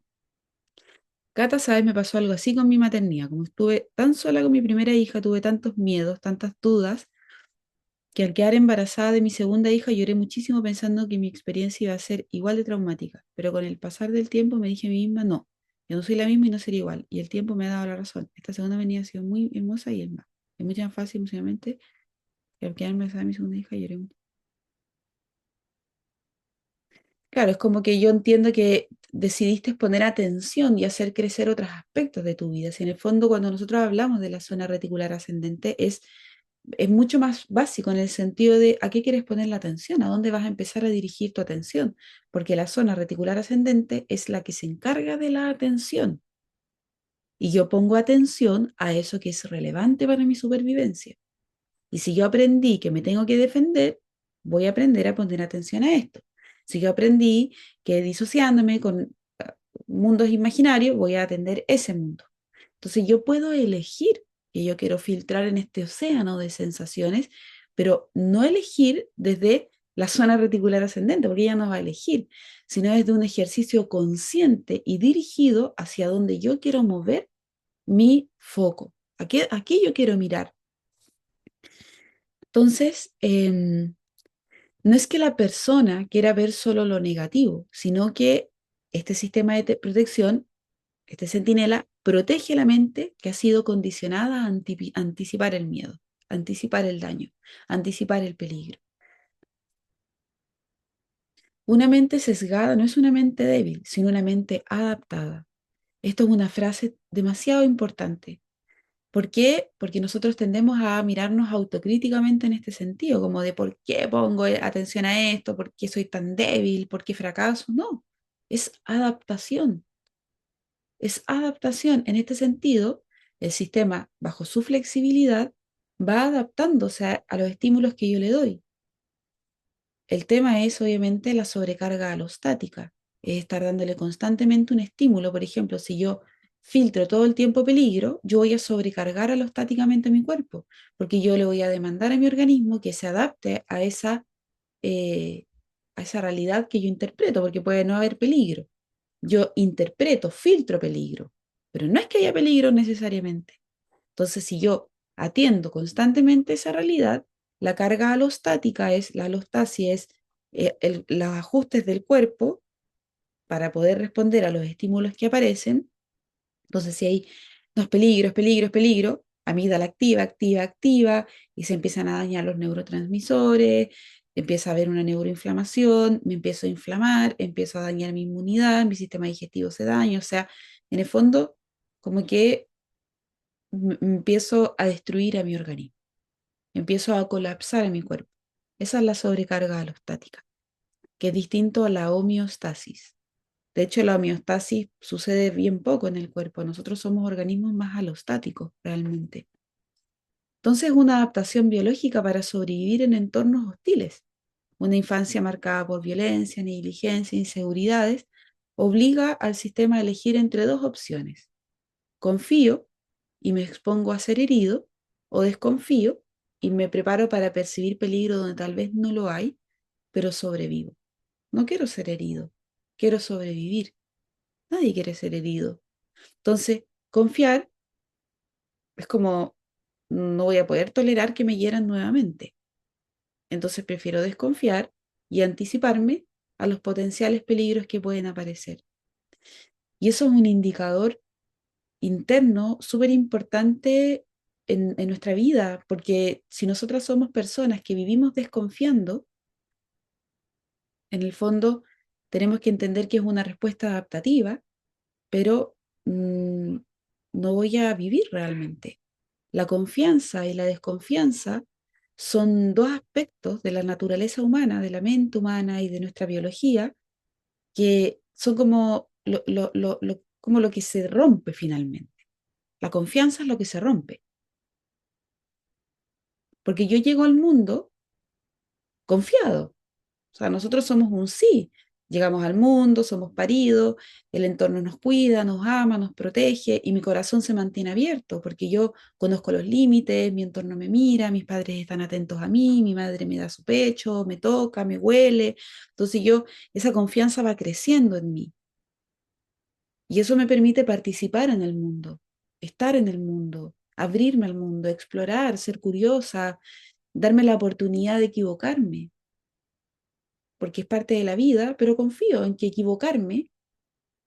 Cata, sabes, me pasó algo así con mi maternidad. Como estuve tan sola con mi primera hija, tuve tantos miedos, tantas dudas, que al quedar embarazada de mi segunda hija lloré muchísimo pensando que mi experiencia iba a ser igual de traumática. Pero con el pasar del tiempo me dije a mí misma, no, yo no soy la misma y no seré igual. Y el tiempo me ha dado la razón. Esta segunda venida ha sido muy hermosa y es más. Es mucho más fácil emocionalmente. Y al quedar embarazada de mi segunda hija lloré mucho. Claro, es como que yo entiendo que decidiste poner atención y hacer crecer otros aspectos de tu vida. Si en el fondo cuando nosotros hablamos de la zona reticular ascendente es mucho más básico en el sentido de a qué quieres poner la atención, a dónde vas a empezar a dirigir tu atención, porque la zona reticular ascendente es la que se encarga de la atención y yo pongo atención a eso que es relevante para mi supervivencia. Y si yo aprendí que me tengo que defender, voy a aprender a poner atención a esto. Si yo aprendí que disociándome con mundos imaginarios, voy a atender ese mundo. Entonces yo puedo elegir que yo quiero filtrar en este océano de sensaciones, pero no elegir desde la zona reticular ascendente, porque ella no va a elegir, sino desde un ejercicio consciente y dirigido hacia donde yo quiero mover mi foco. Aquí yo quiero mirar. Entonces, no es que la persona quiera ver solo lo negativo, sino que este sistema de protección, este centinela, protege la mente que ha sido condicionada a anticipar el miedo, anticipar el daño, anticipar el peligro. Una mente sesgada no es una mente débil, sino una mente adaptada. Esto es una frase demasiado importante. ¿Por qué? Porque nosotros tendemos a mirarnos autocríticamente en este sentido, como de por qué pongo atención a esto, por qué soy tan débil, por qué fracaso. No, es adaptación, es adaptación. En este sentido, el sistema, bajo su flexibilidad, va adaptándose a los estímulos que yo le doy. El tema es obviamente la sobrecarga alostática, es estar dándole constantemente un estímulo. Por ejemplo, si yo filtro todo el tiempo peligro, yo voy a sobrecargar alostáticamente mi cuerpo, porque yo le voy a demandar a mi organismo que se adapte eh, a esa realidad que yo interpreto, porque puede no haber peligro. Yo interpreto, filtro peligro, pero no es que haya peligro necesariamente. Entonces, si yo atiendo constantemente esa realidad, la carga alostática es, la alostasia es los ajustes del cuerpo para poder responder a los estímulos que aparecen. Entonces, si hay dos peligros, peligros, peligro, amígdala activa, activa, activa, y se empiezan a dañar los neurotransmisores, empieza a haber una neuroinflamación, me empiezo a inflamar, empiezo a dañar mi inmunidad, mi sistema digestivo se daña, o sea, en el fondo, como que empiezo a destruir a mi organismo, empiezo a colapsar en mi cuerpo. Esa es la sobrecarga alostática, que es distinto a la homeostasis. De hecho, la homeostasis sucede bien poco en el cuerpo. Nosotros somos organismos más alostáticos realmente. Entonces, una adaptación biológica para sobrevivir en entornos hostiles. Una infancia marcada por violencia, negligencia, inseguridades, obliga al sistema a elegir entre dos opciones. Confío y me expongo a ser herido, o desconfío y me preparo para percibir peligro donde tal vez no lo hay, pero sobrevivo. No quiero ser herido, quiero sobrevivir. Nadie quiere ser herido. Entonces, confiar es como no voy a poder tolerar que me hieran nuevamente. Entonces prefiero desconfiar y anticiparme a los potenciales peligros que pueden aparecer. Y eso es un indicador interno súper importante en nuestra vida, porque si nosotras somos personas que vivimos desconfiando, en el fondo tenemos que entender que es una respuesta adaptativa, pero mm, no voy a vivir realmente. La confianza y la desconfianza son dos aspectos de la naturaleza humana, de la mente humana y de nuestra biología, que son como como lo que se rompe finalmente. La confianza es lo que se rompe, porque yo llego al mundo confiado, O sea, nosotros somos un sí. Llegamos al mundo, somos paridos, el entorno nos cuida, nos ama, nos protege y mi corazón se mantiene abierto porque yo conozco los límites, mi entorno me mira, mis padres están atentos a mí, mi madre me da su pecho, me toca, me huele. Entonces esa confianza va creciendo en mí y eso me permite participar en el mundo, estar en el mundo, abrirme al mundo, explorar, ser curiosa, darme la oportunidad de equivocarme porque es parte de la vida, pero confío en que equivocarme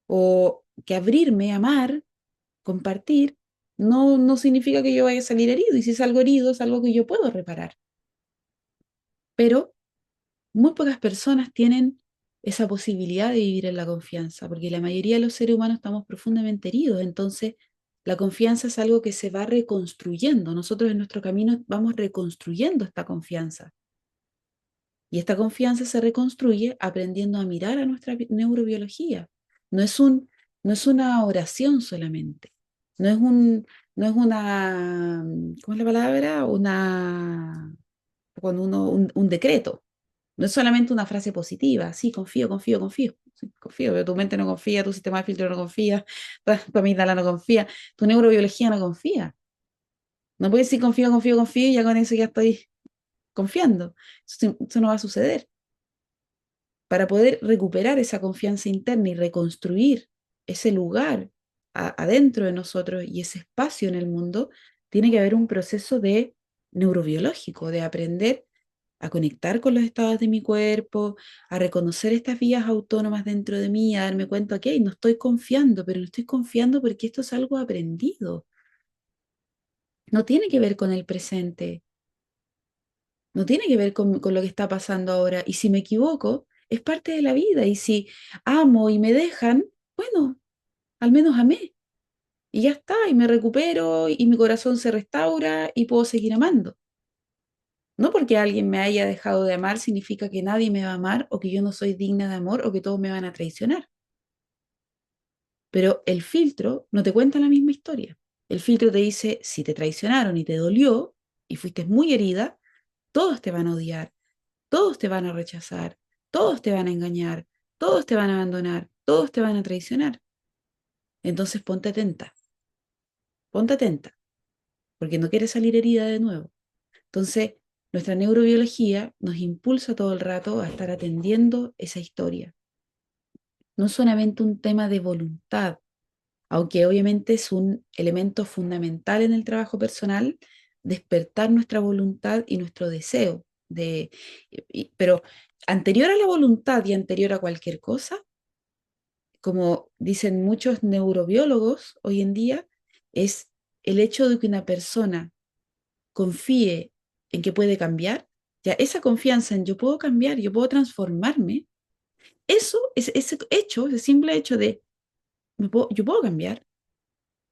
o que abrirme, amar, compartir, no significa que yo vaya a salir herido. Y si salgo herido, es algo que yo puedo reparar. Pero muy pocas personas tienen esa posibilidad de vivir en la confianza, porque la mayoría de los seres humanos estamos profundamente heridos. Entonces, la confianza es algo que se va reconstruyendo. Nosotros en nuestro camino vamos reconstruyendo esta confianza. Y esta confianza se reconstruye aprendiendo a mirar a nuestra neurobiología. No es no es una oración solamente. No es no es una, ¿cómo es la palabra? Un decreto. No es solamente una frase positiva. Sí, confío, confío, confío. Sí, confío, pero tu mente no confía, tu sistema de filtro no confía, tu amígdala no confía, tu neurobiología no confía. No puedes decir confío, confío, confío y ya con eso ya estoy confiando. Eso no va a suceder. Para poder recuperar esa confianza interna y reconstruir ese lugar adentro de nosotros y ese espacio en el mundo, tiene que haber un proceso de neurobiológico, de aprender a conectar con los estados de mi cuerpo, a reconocer estas vías autónomas dentro de mí, a darme cuenta, ok, no estoy confiando, pero no estoy confiando porque esto es algo aprendido. No tiene que ver con el presente, no tiene que ver con lo que está pasando ahora. Y si me equivoco, es parte de la vida. Y si amo y me dejan, bueno, al menos amé. Y ya está, y me recupero y mi corazón se restaura y puedo seguir amando. No porque alguien me haya dejado de amar significa que nadie me va a amar o que yo no soy digna de amor o que todos me van a traicionar. Pero el filtro no te cuenta la misma historia. El filtro te dice, si te traicionaron y te dolió y fuiste muy herida, todos te van a odiar, todos te van a rechazar, todos te van a engañar, todos te van a abandonar, todos te van a traicionar. Entonces ponte atenta, porque no quieres salir herida de nuevo. Entonces, nuestra neurobiología nos impulsa todo el rato a estar atendiendo esa historia. No es solamente un tema de voluntad, aunque obviamente es un elemento fundamental en el trabajo personal, despertar nuestra voluntad y nuestro deseo pero anterior a la voluntad y anterior a cualquier cosa, como dicen muchos neurobiólogos hoy en día, es el hecho de que una persona confíe en que puede cambiar, ya esa confianza en yo puedo cambiar, yo puedo transformarme, ese hecho, ese simple hecho de yo puedo cambiar,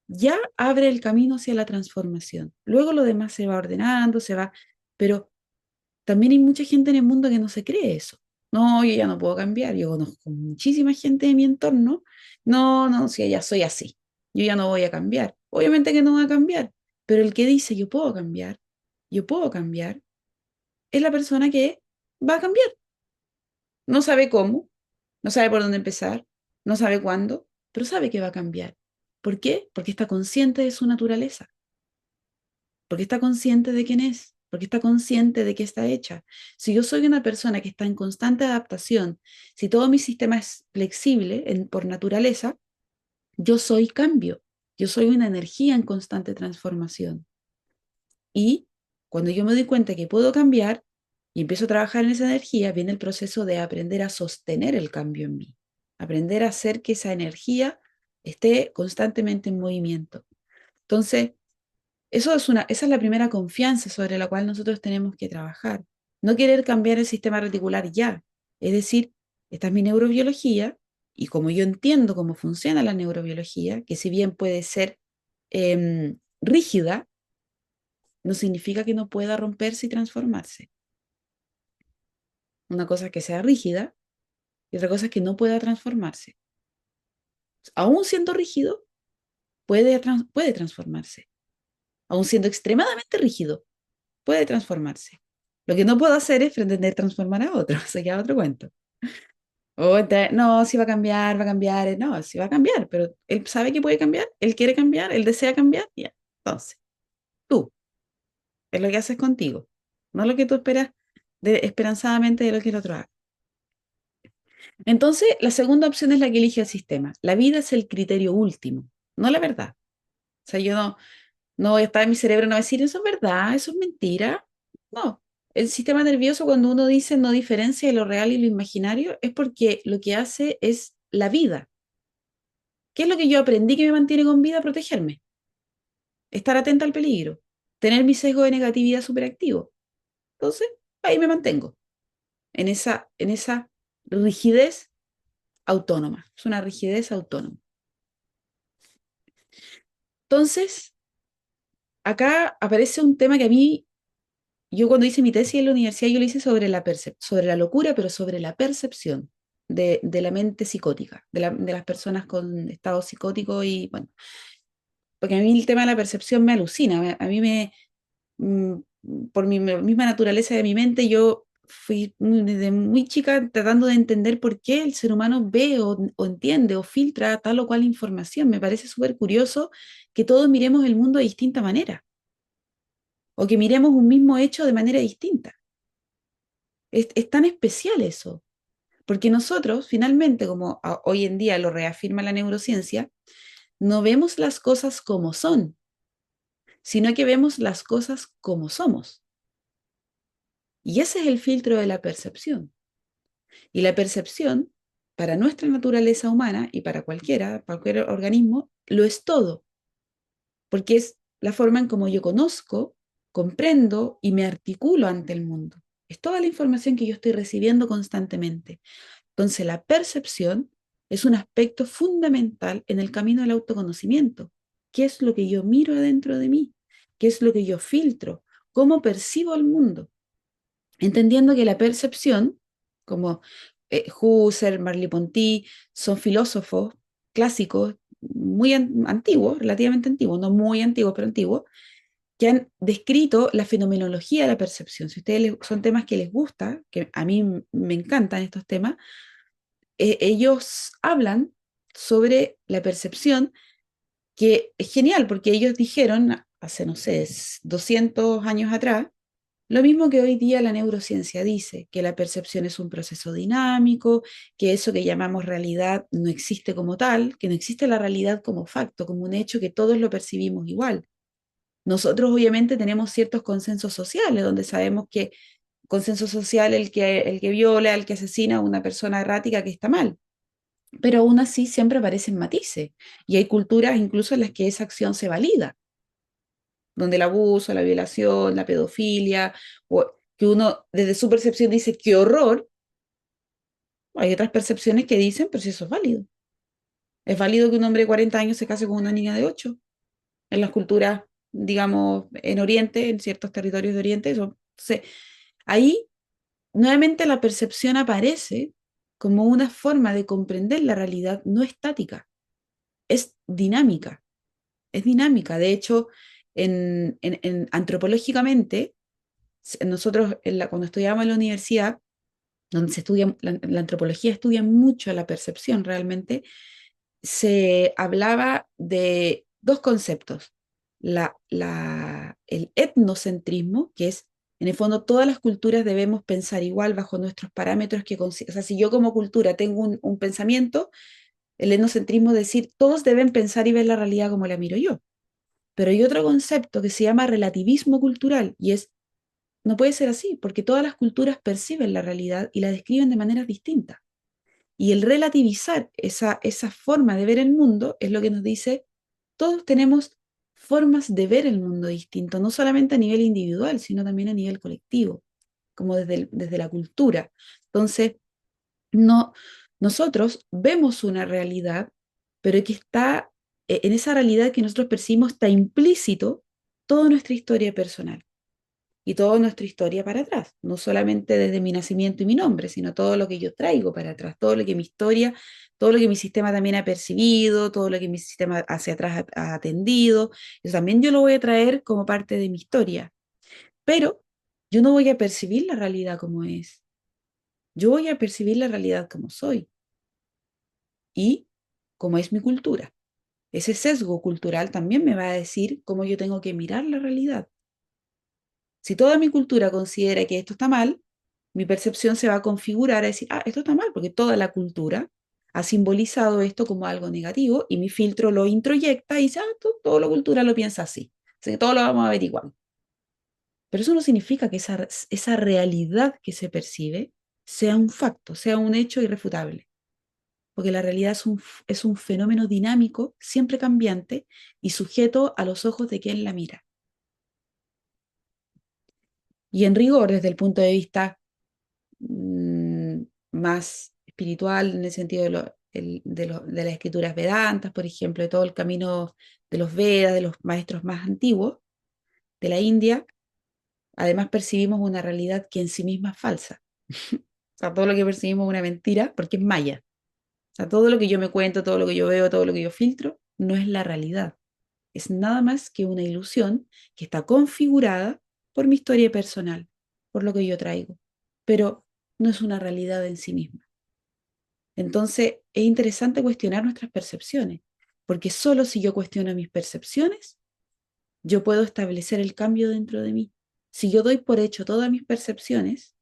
ya abre el camino hacia la transformación. Luego lo demás se va ordenando, pero también hay mucha gente en el mundo que no se cree eso. No, yo ya no puedo cambiar. Yo conozco muchísima gente de mi entorno. No, si ya soy así. Yo ya no voy a cambiar. Obviamente que no voy a cambiar, pero el que dice yo puedo cambiar, es la persona que va a cambiar. No sabe cómo, no sabe por dónde empezar, no sabe cuándo, pero sabe que va a cambiar. ¿Por qué? Porque está consciente de su naturaleza, porque está consciente de quién es, porque está consciente de qué está hecha. Si yo soy una persona que está en constante adaptación, si todo mi sistema es flexible por naturaleza, yo soy cambio, yo soy una energía en constante transformación. Y cuando yo me doy cuenta que puedo cambiar y empiezo a trabajar en esa energía, viene el proceso de aprender a sostener el cambio en mí, aprender a hacer que esa energía esté constantemente en movimiento. Entonces, esa es la primera confianza sobre la cual nosotros tenemos que trabajar. No querer cambiar el sistema reticular ya. Es decir, esta es mi neurobiología y como yo entiendo cómo funciona la neurobiología, que si bien puede ser rígida, no significa que no pueda romperse y transformarse. Una cosa es que sea rígida y otra cosa es que no pueda transformarse. Aún siendo rígido, puede transformarse. Aún siendo extremadamente rígido, puede transformarse. Lo que no puedo hacer es pretender transformar a otro, se queda otro cuento. No, si va a cambiar, va a cambiar, no, si va a cambiar, pero él sabe que puede cambiar, él quiere cambiar, él desea cambiar, ya. Entonces, tú, es lo que haces contigo, no lo que tú esperas esperanzadamente de lo que el otro haga. Entonces, la segunda opción es la que elige el sistema. La vida es el criterio último, no la verdad. O sea, yo no voy a estar en mi cerebro no va a decir eso es verdad, eso es mentira. No. El sistema nervioso, cuando uno dice no diferencia lo real y lo imaginario, es porque lo que hace es la vida. ¿Qué es lo que yo aprendí que me mantiene con vida? Protegerme, estar atenta al peligro, tener mi sesgo de negatividad superactivo. Entonces, ahí me mantengo, en esa rigidez autónoma. Es una rigidez autónoma. Entonces, acá aparece un tema que a mí, yo cuando hice mi tesis en la universidad, yo lo hice sobre la locura, pero sobre la percepción de la mente psicótica, de las personas con estado psicótico y, bueno, porque a mí el tema de la percepción me alucina, a mí mm, por mi misma naturaleza de mi mente, yo fui desde muy chica tratando de entender por qué el ser humano ve o entiende o filtra tal o cual información. Me parece súper curioso que todos miremos el mundo de distinta manera o que miremos un mismo hecho de manera distinta. Es tan especial eso, porque nosotros, finalmente, como hoy en día lo reafirma la neurociencia, no vemos las cosas como son, sino que vemos las cosas como somos. Y ese es el filtro de la percepción. Y la percepción, para nuestra naturaleza humana y para cualquier organismo, lo es todo, porque es la forma en cómo yo conozco, comprendo y me articulo ante el mundo. Es toda la información que yo estoy recibiendo constantemente. Entonces, la percepción es un aspecto fundamental en el camino del autoconocimiento. ¿Qué es lo que yo miro adentro de mí? ¿Qué es lo que yo filtro? ¿Cómo percibo el mundo? Entendiendo que la percepción, como Husserl, Merleau-Ponty, son filósofos clásicos muy antiguos, relativamente antiguos, no muy antiguos, pero antiguos, que han descrito la fenomenología de la percepción. Si ustedes son temas que les gusta, que a mí me encantan estos temas, ellos hablan sobre la percepción, que es genial, porque ellos dijeron hace, no sé, 200 años atrás, lo mismo que hoy día la neurociencia dice, que la percepción es un proceso dinámico, que eso que llamamos realidad no existe como tal, que no existe la realidad como facto, como un hecho que todos lo percibimos igual. Nosotros obviamente tenemos ciertos consensos sociales, donde sabemos que consenso social el que viola, el que asesina a una persona errática que está mal, pero aún así siempre aparecen matices y hay culturas incluso en las que esa acción se valida, donde el abuso, la violación, la pedofilia, o que uno desde su percepción dice, qué horror, hay otras percepciones que dicen, pero si eso es válido. Es válido que un hombre de 40 años se case con una niña de 8 en las culturas, digamos, en Oriente, en ciertos territorios de Oriente. Eso, ahí nuevamente la percepción aparece como una forma de comprender la realidad no estática, es dinámica, es dinámica. De hecho, antropológicamente, nosotros cuando estudiábamos en la universidad, donde se estudia, la antropología estudia mucho la percepción realmente, se hablaba de dos conceptos. El etnocentrismo, que es, en el fondo, todas las culturas debemos pensar igual bajo nuestros parámetros, o sea, si yo como cultura tengo un pensamiento, el etnocentrismo es decir, todos deben pensar y ver la realidad como la miro yo. Pero hay otro concepto que se llama relativismo cultural y es, no puede ser así, porque todas las culturas perciben la realidad y la describen de maneras distintas. Y el relativizar esa forma de ver el mundo es lo que nos dice, todos tenemos formas de ver el mundo distinto, no solamente a nivel individual, sino también a nivel colectivo, como desde la cultura. Entonces, no, nosotros vemos una realidad, pero que está, en esa realidad que nosotros percibimos está implícito toda nuestra historia personal y toda nuestra historia para atrás, no solamente desde mi nacimiento y mi nombre, sino todo lo que yo traigo para atrás, todo lo que mi historia, todo lo que mi sistema también ha percibido, todo lo que mi sistema hacia atrás ha atendido, eso también yo lo voy a traer como parte de mi historia. Pero yo no voy a percibir la realidad como es. Yo voy a percibir la realidad como soy y como es mi cultura. Ese sesgo cultural también me va a decir cómo yo tengo que mirar la realidad. Si toda mi cultura considera que esto está mal, mi percepción se va a configurar a decir, ah, esto está mal, porque toda la cultura ha simbolizado esto como algo negativo y mi filtro lo introyecta y dice, ah, toda la cultura lo piensa así. Así que todo lo vamos a ver igual. Pero eso no significa que esa realidad que se percibe sea un facto, sea un hecho irrefutable, porque la realidad es un fenómeno dinámico, siempre cambiante y sujeto a los ojos de quien la mira. Y en rigor, desde el punto de vista mm, más espiritual, en el sentido de las escrituras Vedantas, por ejemplo, de todo el camino de los Vedas, de los maestros más antiguos de la India, además percibimos una realidad que en sí misma es falsa. O sea, todo lo que percibimos es una mentira porque es maya. O sea, todo lo que yo me cuento, todo lo que yo veo, todo lo que yo filtro, no es la realidad. Es nada más que una ilusión que está configurada por mi historia personal, por lo que yo traigo. Pero no es una realidad en sí misma. Entonces, es interesante cuestionar nuestras percepciones, porque solo si yo cuestiono mis percepciones, yo puedo establecer el cambio dentro de mí. Si yo doy por hecho todas mis percepciones,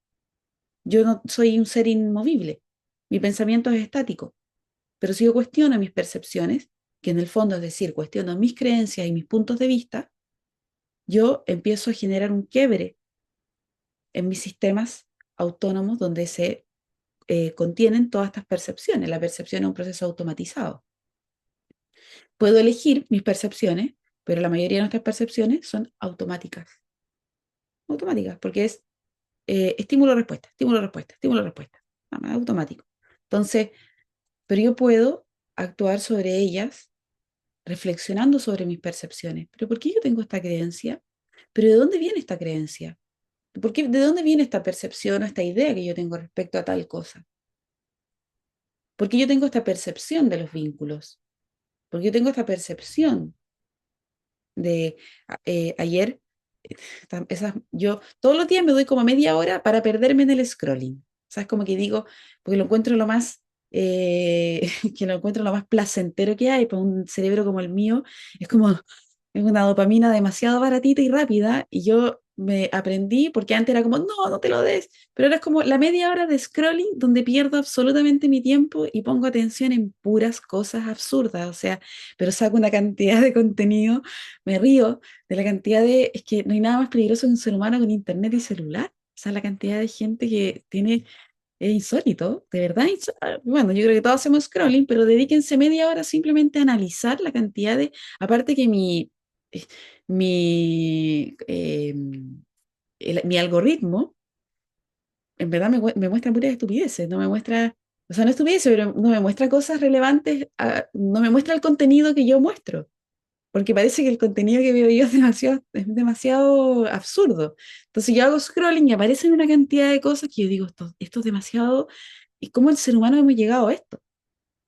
yo no soy un ser inmovible. Mi pensamiento es estático. Pero si yo cuestiono mis percepciones, que en el fondo es decir, cuestiono mis creencias y mis puntos de vista, yo empiezo a generar un quiebre en mis sistemas autónomos donde se contienen todas estas percepciones. La percepción es un proceso automatizado. Puedo elegir mis percepciones, pero la mayoría de nuestras percepciones son automáticas. Automáticas, porque es estímulo-respuesta, estímulo-respuesta, estímulo-respuesta. Automático. Entonces, pero yo puedo actuar sobre ellas reflexionando sobre mis percepciones. ¿Pero por qué yo tengo esta creencia? ¿Pero de dónde viene esta creencia? ¿De dónde viene esta percepción o esta idea que yo tengo respecto a tal cosa? ¿Por qué yo tengo esta percepción de los vínculos? ¿Por qué yo tengo esta percepción de ayer? Yo todos los días me doy como media hora para perderme en el scrolling. ¿Sabes? Como que digo, porque lo encuentro lo más, que lo encuentro lo más placentero que hay para un cerebro como el mío. Es como, es una dopamina demasiado baratita y rápida, y yo me aprendí, porque antes era como, no, no te lo des, pero ahora es como la media hora de scrolling donde pierdo absolutamente mi tiempo y pongo atención en puras cosas absurdas, o sea, pero saco una cantidad de contenido, me río de la cantidad de, es que no hay nada más peligroso que un ser humano con internet y celular, o sea, la cantidad de gente que tiene es insólito, de verdad. Bueno, yo creo que todos hacemos scrolling, pero dedíquense media hora simplemente a analizar la cantidad de, aparte que eh, mi, eh, mi algoritmo, en verdad me muestra puras estupideces, no me muestra, o sea, no estupideces, pero no me muestra cosas relevantes, no me muestra el contenido que yo muestro, porque parece que el contenido que veo yo es demasiado absurdo. Entonces yo hago scrolling y aparecen una cantidad de cosas que yo digo, esto es demasiado, ¿y cómo el ser humano hemos llegado a esto?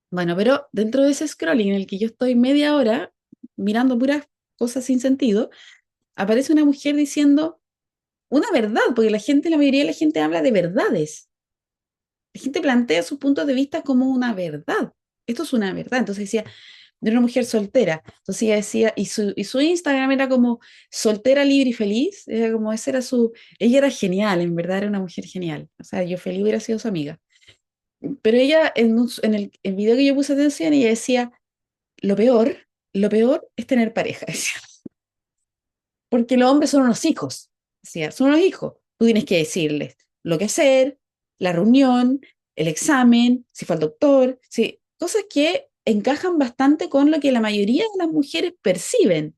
Bueno, pero dentro de ese scrolling en el que yo estoy media hora mirando puras cosas sin sentido, aparece una mujer diciendo una verdad, porque la mayoría de la gente habla de verdades. La gente plantea sus puntos de vista como una verdad. Esto es una verdad. Entonces decía, de una mujer soltera. Entonces ella decía, y su Instagram era como soltera, libre y feliz. Era como, ese era su, ella era genial, en verdad era una mujer genial. O sea, yo feliz hubiera sido su amiga. Pero ella, en el video que yo puse atención, ella decía, lo peor, lo peor es tener pareja. Decía, porque los hombres son unos hijos. Decía, son unos hijos. Tú tienes que decirles lo que hacer, la reunión, el examen, si fue al doctor, sí, cosas que encajan bastante con lo que la mayoría de las mujeres perciben.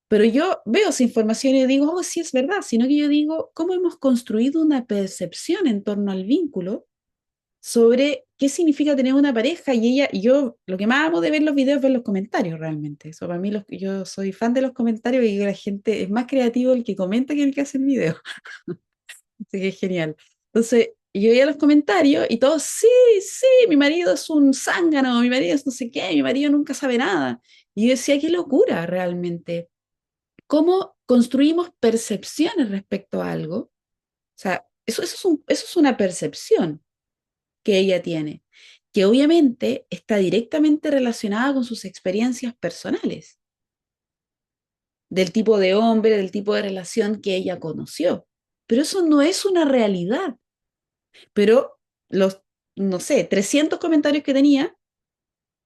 Pero yo veo esa información y digo, oh, sí es verdad, sino que yo digo, ¿cómo hemos construido una percepción en torno al vínculo sobre qué significa tener una pareja? Y ella, y yo, lo que más amo de ver los videos es ver los comentarios realmente. Eso para mí, yo soy fan de los comentarios y la gente es más creativo el que comenta que el que hace el video. Así que es genial. Entonces, yo veía los comentarios y todos, sí, sí, mi marido es un zángano, mi marido es no sé qué, mi marido nunca sabe nada. Y yo decía, qué locura realmente. construimos percepciones respecto a algo. O sea, eso es una percepción que ella tiene, que obviamente está directamente relacionada con sus experiencias personales, del tipo de hombre, del tipo de relación que ella conoció. Pero eso no es una realidad. Pero los, no sé, 300 comentarios que tenía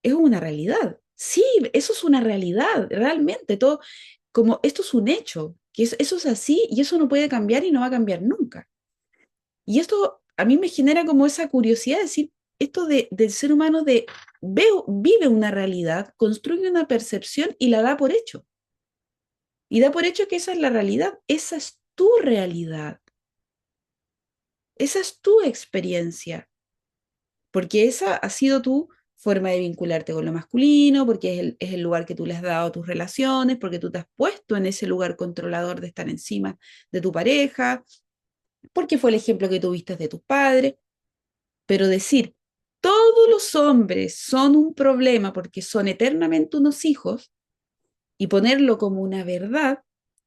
es una realidad. Sí, eso es una realidad, realmente. Todo, como esto es un hecho, que eso es así y eso no puede cambiar y no va a cambiar nunca. Y esto a mí me genera como esa curiosidad de decir, esto del ser humano de vive una realidad, construye una percepción y la da por hecho. Y da por hecho que esa es la realidad, esa es tu realidad, esa es tu experiencia, porque esa ha sido tu forma de vincularte con lo masculino, porque es el lugar que tú le has dado a tus relaciones, porque tú te has puesto en ese lugar controlador de estar encima de tu pareja, porque fue el ejemplo que tuviste de tus padres. Pero decir, todos los hombres son un problema porque son eternamente unos hijos y ponerlo como una verdad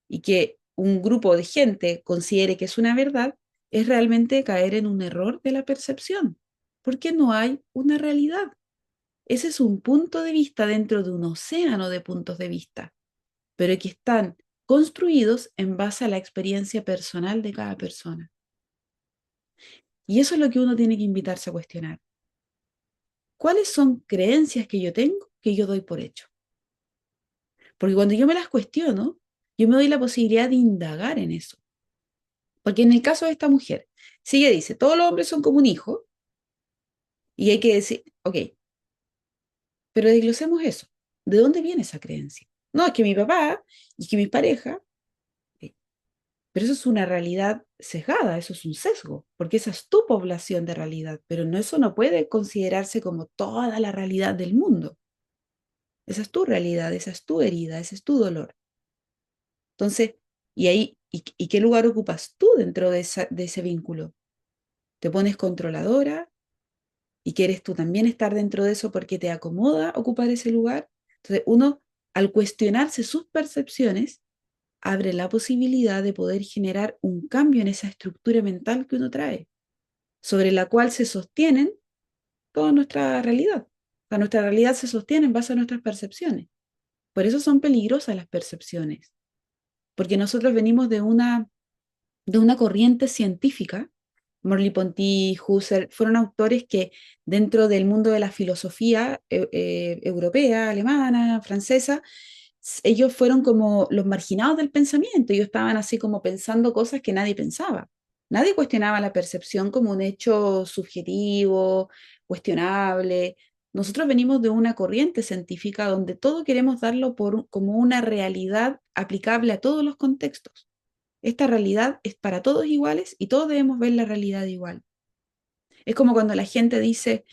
y que un grupo de gente considere que es una verdad, es realmente caer en un error de la percepción, porque no hay una realidad. Ese es un punto de vista dentro de un océano de puntos de vista, pero que están construidos en base a la experiencia personal de cada persona. Y eso es lo que uno tiene que invitarse a cuestionar. ¿Cuáles son creencias que yo tengo que yo doy por hecho? Porque cuando yo me las cuestiono, yo me doy la posibilidad de indagar en eso. Porque en el caso de esta mujer, si ella dice, todos los hombres son como un hijo, y hay que decir, ok, pero desglosemos eso. ¿De dónde viene esa creencia? No, es que mi papá y que mi pareja, ok, pero eso es una realidad sesgada, eso es un sesgo, porque esa es tu población de realidad, pero no, eso no puede considerarse como toda la realidad del mundo. Esa es tu realidad, esa es tu herida, ese es tu dolor. Entonces, y ahí, ¿y qué lugar ocupas tú dentro de ese vínculo? ¿Te pones controladora y quieres tú también estar dentro de eso porque te acomoda ocupar ese lugar? Entonces, uno, al cuestionarse sus percepciones, abre la posibilidad de poder generar un cambio en esa estructura mental que uno trae, sobre la cual se sostienen toda nuestra realidad. O sea, nuestra realidad se sostiene en base a nuestras percepciones. Por eso son peligrosas las percepciones, porque nosotros venimos de una corriente científica. Merleau-Ponty, Husserl, fueron autores que dentro del mundo de la filosofía europea, alemana, francesa, ellos fueron como los marginados del pensamiento, ellos estaban así como pensando cosas que nadie pensaba. Nadie cuestionaba la percepción como un hecho subjetivo, cuestionable. Nosotros venimos de una corriente científica donde todo queremos darlo como una realidad aplicable a todos los contextos. Esta realidad es para todos iguales y todos debemos ver la realidad igual. Es como cuando la gente dice,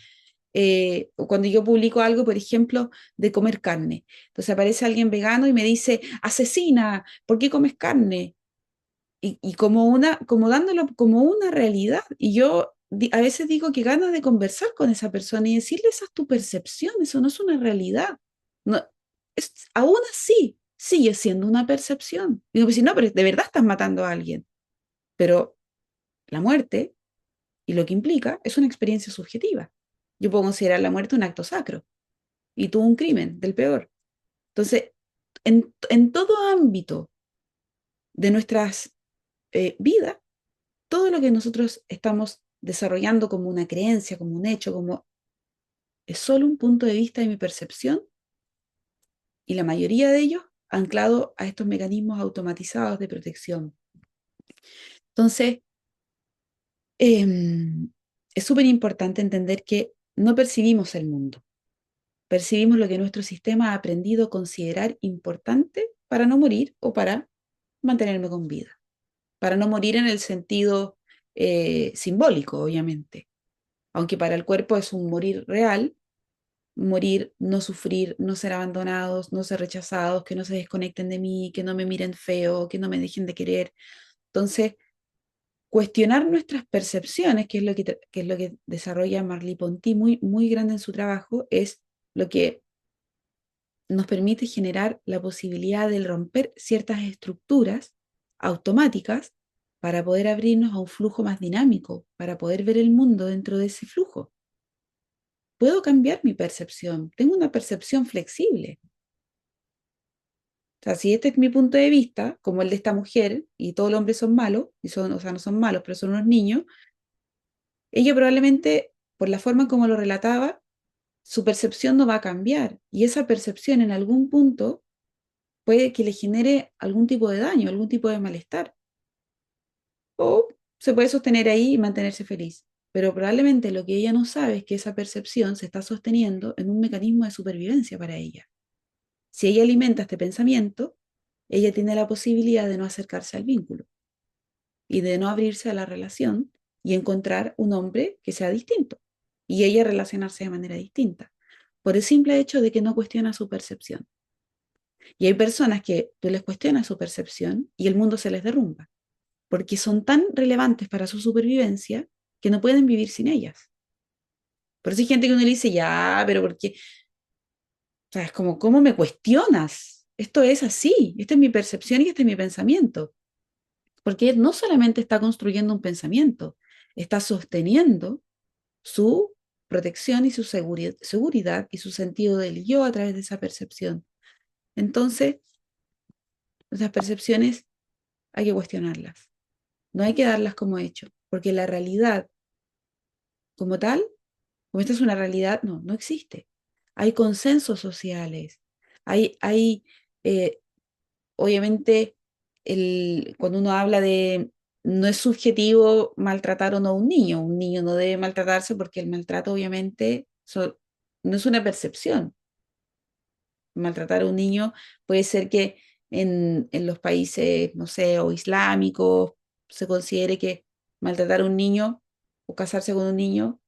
o cuando yo publico algo, por ejemplo, de comer carne. Entonces aparece alguien vegano y me dice, asesina, ¿por qué comes carne? Y como dándolo como una realidad. Y yo a veces digo que ganas de conversar con esa persona y decirle, esa es tu percepción, eso no es una realidad. No, aún así, sigue siendo una percepción. Digo, pues si no, pero de verdad estás matando a alguien. Pero la muerte y lo que implica es una experiencia subjetiva. Yo puedo considerar la muerte un acto sacro y tú un crimen del peor. Entonces, en todo ámbito de nuestras vidas, todo lo que nosotros estamos desarrollando como una creencia, como un hecho, como es solo un punto de vista de mi percepción y la mayoría de ellos anclado a estos mecanismos automatizados de protección. Entonces, es súper importante entender que no percibimos el mundo, percibimos lo que nuestro sistema ha aprendido a considerar importante para no morir o para mantenerme con vida, para no morir en el sentido simbólico, obviamente, aunque para el cuerpo es un morir real, morir, no sufrir, no ser abandonados, no ser rechazados, que no se desconecten de mí, que no me miren feo, que no me dejen de querer. Entonces, cuestionar nuestras percepciones, que es lo que desarrolla Merleau-Ponty muy, muy grande en su trabajo, es lo que nos permite generar la posibilidad de romper ciertas estructuras automáticas para poder abrirnos a un flujo más dinámico, para poder ver el mundo dentro de ese flujo. Puedo cambiar mi percepción, tengo una percepción flexible. O sea, si este es mi punto de vista, como el de esta mujer, y todos los hombres son malos, y son, o sea, no son malos, pero son unos niños, ella probablemente, por la forma en como lo relataba, su percepción no va a cambiar. Y esa percepción en algún punto puede que le genere algún tipo de daño, algún tipo de malestar. O se puede sostener ahí y mantenerse feliz. Pero probablemente lo que ella no sabe es que esa percepción se está sosteniendo en un mecanismo de supervivencia para ella. Si ella alimenta este pensamiento, ella tiene la posibilidad de no acercarse al vínculo y de no abrirse a la relación y encontrar un hombre que sea distinto y ella relacionarse de manera distinta, por el simple hecho de que no cuestiona su percepción. Y hay personas que tú les cuestionas su percepción y el mundo se les derrumba, porque son tan relevantes para su supervivencia que no pueden vivir sin ellas. Por eso hay gente que uno le dice, ya, pero ¿por qué? O sea, es como, ¿cómo me cuestionas? Esto es así, esta es mi percepción y este es mi pensamiento. Porque no solamente está construyendo un pensamiento, está sosteniendo su protección y su seguridad y su sentido del yo a través de esa percepción. Entonces, esas percepciones hay que cuestionarlas. No hay que darlas como hecho, porque la realidad como tal, como esta es una realidad, no existe. Hay consensos sociales, hay eh, obviamente, cuando uno habla de, no es subjetivo maltratar o no a un niño no debe maltratarse porque el maltrato obviamente no es una percepción. Maltratar a un niño puede ser que en los países, no sé, o islámicos, se considere que maltratar a un niño o casarse con un niño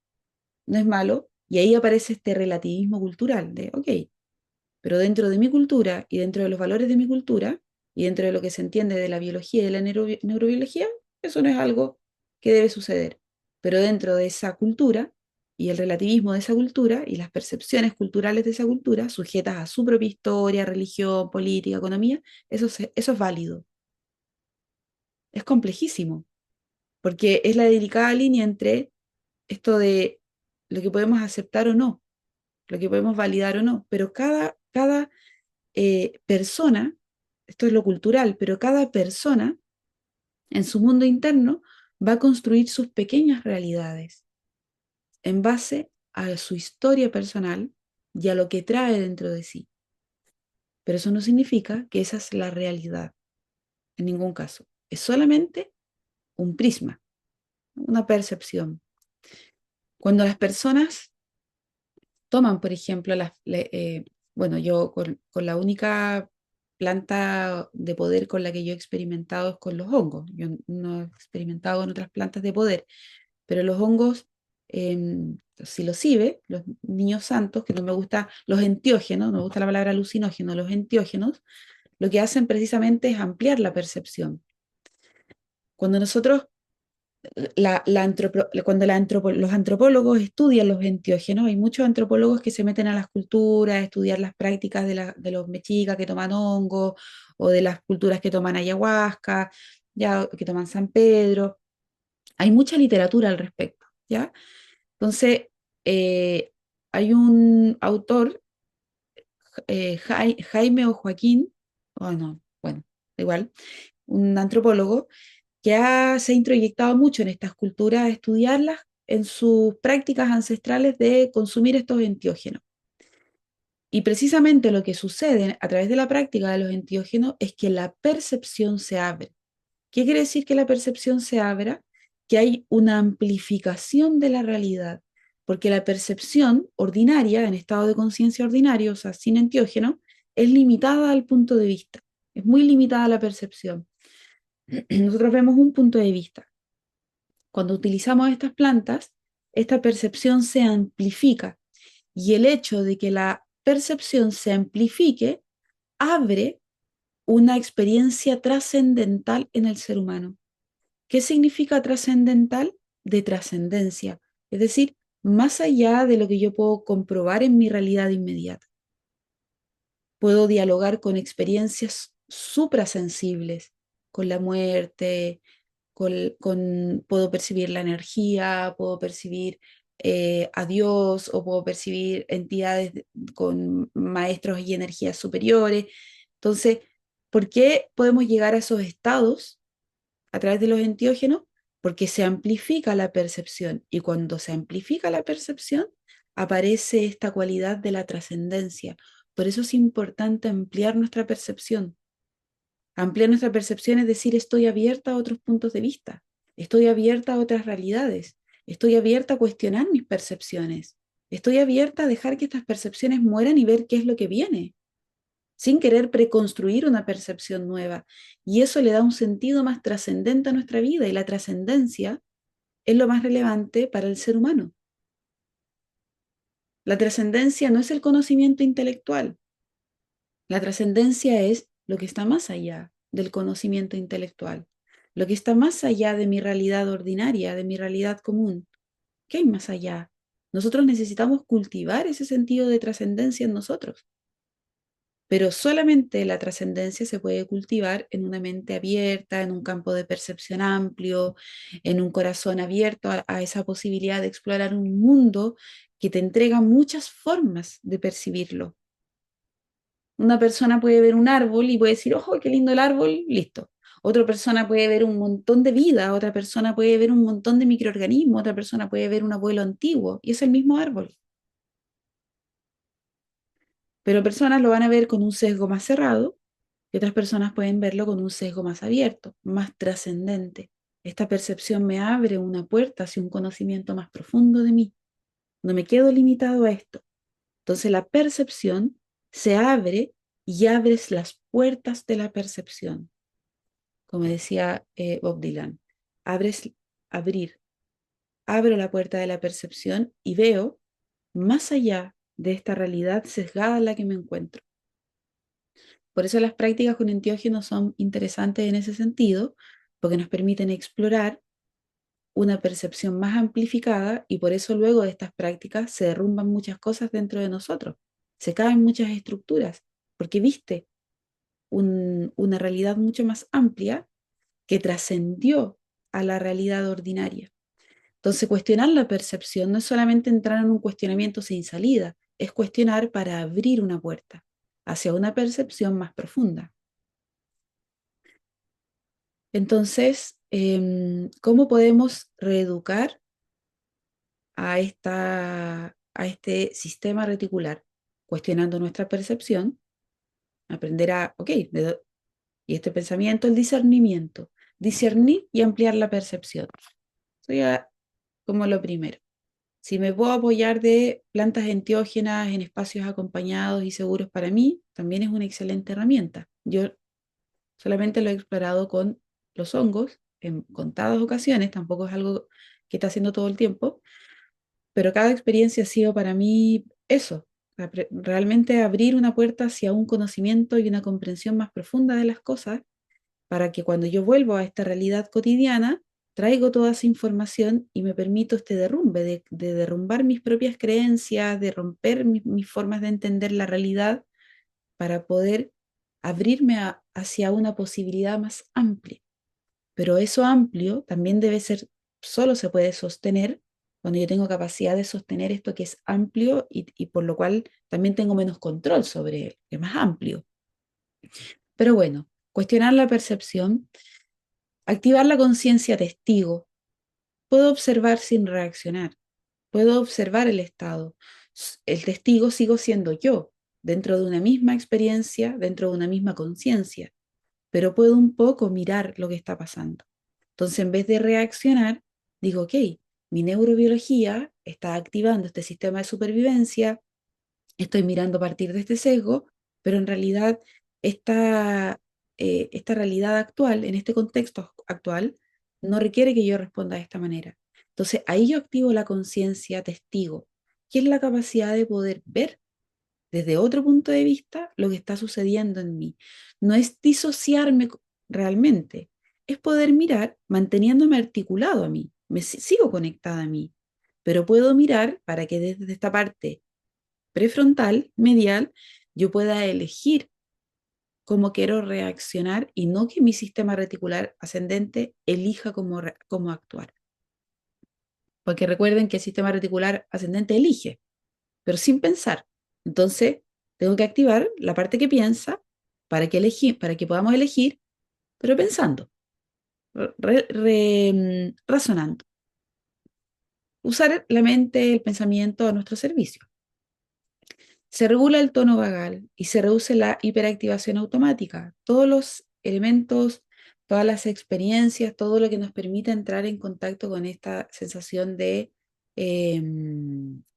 no es malo, y ahí aparece este relativismo cultural de, ok, pero dentro de mi cultura y dentro de los valores de mi cultura y dentro de lo que se entiende de la biología y de la neurobiología, eso no es algo que debe suceder. Pero dentro de esa cultura y el relativismo de esa cultura y las percepciones culturales de esa cultura, sujetas a su propia historia, religión, política, economía, eso es válido. Es complejísimo, porque es la delicada línea entre esto de lo que podemos aceptar o no, lo que podemos validar o no, pero cada persona, esto es lo cultural, pero cada persona en su mundo interno va a construir sus pequeñas realidades en base a su historia personal y a lo que trae dentro de sí. Pero eso no significa que esa es la realidad, en ningún caso. Es solamente un prisma, una percepción. Cuando las personas toman, por ejemplo, bueno, yo con la única planta de poder con la que yo he experimentado es con los hongos. Yo no he experimentado en otras plantas de poder, pero los hongos, psilocibe, los niños santos, que no me gusta, los enteógenos, no me gusta la palabra alucinógeno, los enteógenos, lo que hacen precisamente es ampliar la percepción. Cuando nosotros cuando los antropólogos estudian los enteógenos, hay muchos antropólogos que se meten a las culturas, a estudiar las prácticas de los mexicas que toman hongos, o de las culturas que toman ayahuasca, ya, que toman San Pedro. Hay mucha literatura al respecto, ¿ya? Entonces, eh, hay un autor, Jaime o Joaquín, oh no, bueno, igual, un antropólogo se ha introyectado mucho en estas culturas a estudiarlas en sus prácticas ancestrales de consumir estos enteógenos. Y precisamente lo que sucede a través de la práctica de los enteógenos es que la percepción se abre. ¿Qué quiere decir que la percepción se abra? Que hay una amplificación de la realidad, porque la percepción ordinaria, en estado de conciencia ordinario, o sea, sin enteógeno, es limitada al punto de vista, es muy limitada la percepción. Nosotros vemos un punto de vista. Cuando utilizamos estas plantas, esta percepción se amplifica y el hecho de que la percepción se amplifique abre una experiencia trascendental en el ser humano. ¿Qué significa trascendental? De trascendencia, es decir, más allá de lo que yo puedo comprobar en mi realidad inmediata. puedo dialogar con experiencias suprasensibles, con la muerte, puedo percibir la energía, puedo percibir a Dios o puedo percibir entidades con maestros y energías superiores. Entonces, ¿por qué podemos llegar a esos estados a través de los enteógenos? Porque se amplifica la percepción y cuando se amplifica la percepción aparece esta cualidad de la trascendencia. Por eso es importante ampliar nuestra percepción. Ampliar nuestra percepción es decir, estoy abierta a otros puntos de vista, estoy abierta a otras realidades, estoy abierta a cuestionar mis percepciones, estoy abierta a dejar que estas percepciones mueran y ver qué es lo que viene, sin querer preconstruir una percepción nueva. Y eso le da un sentido más trascendente a nuestra vida y la trascendencia es lo más relevante para el ser humano. La trascendencia no es el conocimiento intelectual, la trascendencia es lo que está más allá del conocimiento intelectual, lo que está más allá de mi realidad ordinaria, de mi realidad común. ¿Qué hay más allá? Nosotros necesitamos cultivar ese sentido de trascendencia en nosotros, pero solamente la trascendencia se puede cultivar en una mente abierta, en un campo de percepción amplio, en un corazón abierto a esa posibilidad de explorar un mundo que te entrega muchas formas de percibirlo. Una persona puede ver un árbol y puede decir, ojo, qué lindo el árbol, listo. Otra persona puede ver un montón de vida, otra persona puede ver un montón de microorganismos, otra persona puede ver un abuelo antiguo y es el mismo árbol. Pero personas lo van a ver con un sesgo más cerrado y otras personas pueden verlo con un sesgo más abierto, más trascendente. Esta percepción me abre una puerta hacia un conocimiento más profundo de mí. No me quedo limitado a esto. Entonces la percepción se abre y abres las puertas de la percepción. Como decía Bob Dylan, abres, abrir, abro la puerta de la percepción y veo más allá de esta realidad sesgada en la que me encuentro. Por eso las prácticas con enteógenos son interesantes en ese sentido, porque nos permiten explorar una percepción más amplificada y por eso luego de estas prácticas se derrumban muchas cosas dentro de nosotros, se caen muchas estructuras, porque viste una realidad mucho más amplia que trascendió a la realidad ordinaria. Entonces, cuestionar la percepción no es solamente entrar en un cuestionamiento sin salida, es cuestionar para abrir una puerta hacia una percepción más profunda. Entonces, ¿cómo podemos reeducar a este sistema reticular? Cuestionando nuestra percepción, aprender a, ok, y este pensamiento, el discernimiento, discernir y ampliar la percepción. Eso ya como lo primero. Si me puedo apoyar de plantas enteógenas en espacios acompañados y seguros para mí, también es una excelente herramienta. Yo solamente lo he explorado con los hongos en contadas ocasiones, tampoco es algo que está haciendo todo el tiempo, pero cada experiencia ha sido para mí eso, realmente abrir una puerta hacia un conocimiento y una comprensión más profunda de las cosas para que cuando yo vuelvo a esta realidad cotidiana, traigo toda esa información y me permito este derrumbe, de derrumbar mis propias creencias, de romper mis formas de entender la realidad para poder abrirme hacia una posibilidad más amplia. Pero eso amplio también debe ser, solo se puede sostener cuando yo tengo capacidad de sostener esto que es amplio y por lo cual también tengo menos control sobre él, que es más amplio. Pero bueno, cuestionar la percepción, activar la conciencia testigo. Puedo observar sin reaccionar, puedo observar el estado. El testigo sigo siendo yo, dentro de una misma experiencia, dentro de una misma conciencia, pero puedo un poco mirar lo que está pasando. Entonces, en vez de reaccionar, digo, ok, mi neurobiología está activando este sistema de supervivencia, estoy mirando a partir de este sesgo, pero en realidad esta, esta realidad actual, en este contexto actual, no requiere que yo responda de esta manera. Entonces, ahí yo activo la conciencia testigo, que es la capacidad de poder ver desde otro punto de vista lo que está sucediendo en mí. No es disociarme realmente, es poder mirar manteniéndome articulado a mí, sigo conectada a mí, pero puedo mirar para que desde esta parte prefrontal, medial, yo pueda elegir cómo quiero reaccionar y no que mi sistema reticular ascendente elija cómo actuar. Porque recuerden que el sistema reticular ascendente elige, pero sin pensar. Entonces, tengo que activar la parte que piensa para que podamos elegir, pero pensando, razonando. Usar la mente, el pensamiento a nuestro servicio. Se regula el tono vagal y se reduce la hiperactivación automática. Todos los elementos, todas las experiencias, todo lo que nos permite entrar en contacto con esta sensación de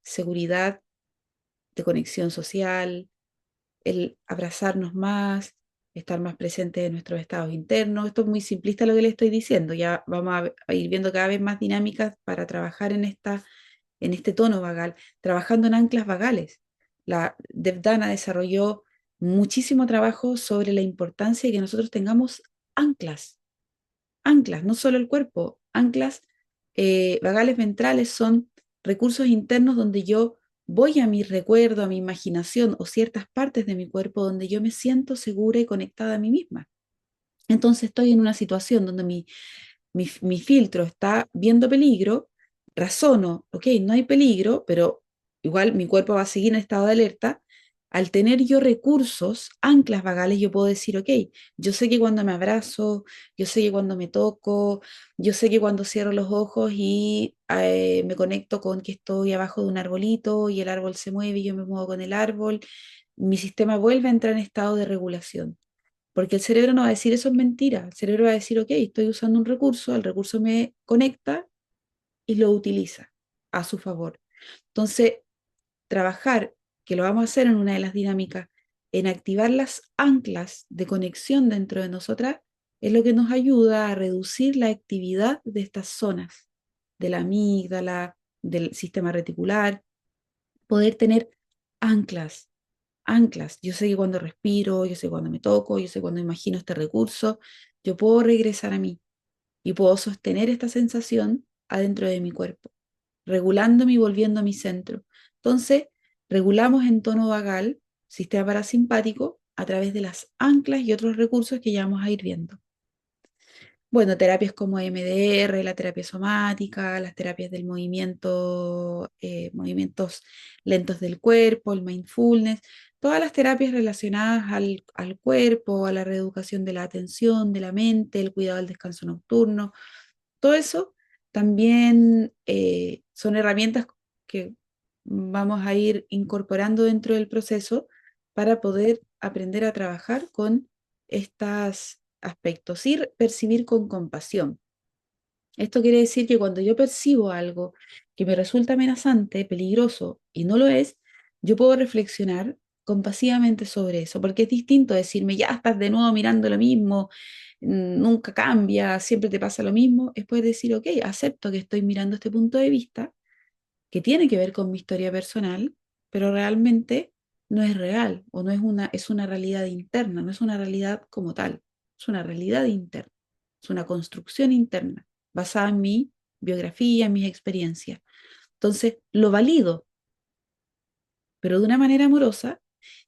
seguridad, de conexión social, el abrazarnos más, estar más presentes en nuestros estados internos. Esto es muy simplista lo que le estoy diciendo. Ya vamos a ir viendo cada vez más dinámicas para trabajar en este tono vagal, trabajando en anclas vagales. La Devdana desarrolló muchísimo trabajo sobre la importancia de que nosotros tengamos anclas, anclas, no solo el cuerpo, anclas vagales ventrales son recursos internos donde yo voy a mi recuerdo, a mi imaginación o ciertas partes de mi cuerpo donde yo me siento segura y conectada a mí misma. Entonces estoy en una situación donde mi filtro está viendo peligro, razono, ok, no hay peligro, pero igual mi cuerpo va a seguir en estado de alerta. Al tener yo recursos, anclas vagales, yo puedo decir, ok, yo sé que cuando me abrazo, yo sé que cuando me toco, yo sé que cuando cierro los ojos y me conecto con que estoy abajo de un arbolito y el árbol se mueve y yo me muevo con el árbol, mi sistema vuelve a entrar en estado de regulación. Porque el cerebro no va a decir eso es mentira. El cerebro va a decir, ok, estoy usando un recurso, el recurso me conecta y lo utiliza a su favor. Entonces, trabajar, que lo vamos a hacer en una de las dinámicas, en activar las anclas de conexión dentro de nosotras, es lo que nos ayuda a reducir la actividad de estas zonas, de la amígdala, del sistema reticular, poder tener anclas, anclas. Yo sé que cuando respiro, yo sé cuando me toco, yo sé cuando imagino este recurso, yo puedo regresar a mí y puedo sostener esta sensación adentro de mi cuerpo, regulándome y volviendo a mi centro. Entonces, regulamos en tono vagal, sistema parasimpático, a través de las anclas y otros recursos que ya vamos a ir viendo. Bueno, terapias como EMDR, la terapia somática, las terapias del movimiento, movimientos lentos del cuerpo, el mindfulness, todas las terapias relacionadas al cuerpo, a la reeducación de la atención, de la mente, el cuidado del descanso nocturno, todo eso también son herramientas que vamos a ir incorporando dentro del proceso para poder aprender a trabajar con estos aspectos y percibir con compasión. Esto quiere decir que cuando yo percibo algo que me resulta amenazante, peligroso y no lo es, yo puedo reflexionar compasivamente sobre eso, porque es distinto decirme, ya estás de nuevo mirando lo mismo, nunca cambia, siempre te pasa lo mismo. Es poder decir, ok, acepto que estoy mirando este punto de vista que tiene que ver con mi historia personal, pero realmente no es real o no es es una realidad interna, no es una realidad como tal, es una realidad interna, es una construcción interna basada en mi biografía, en mis experiencias. Entonces, lo valido, pero de una manera amorosa,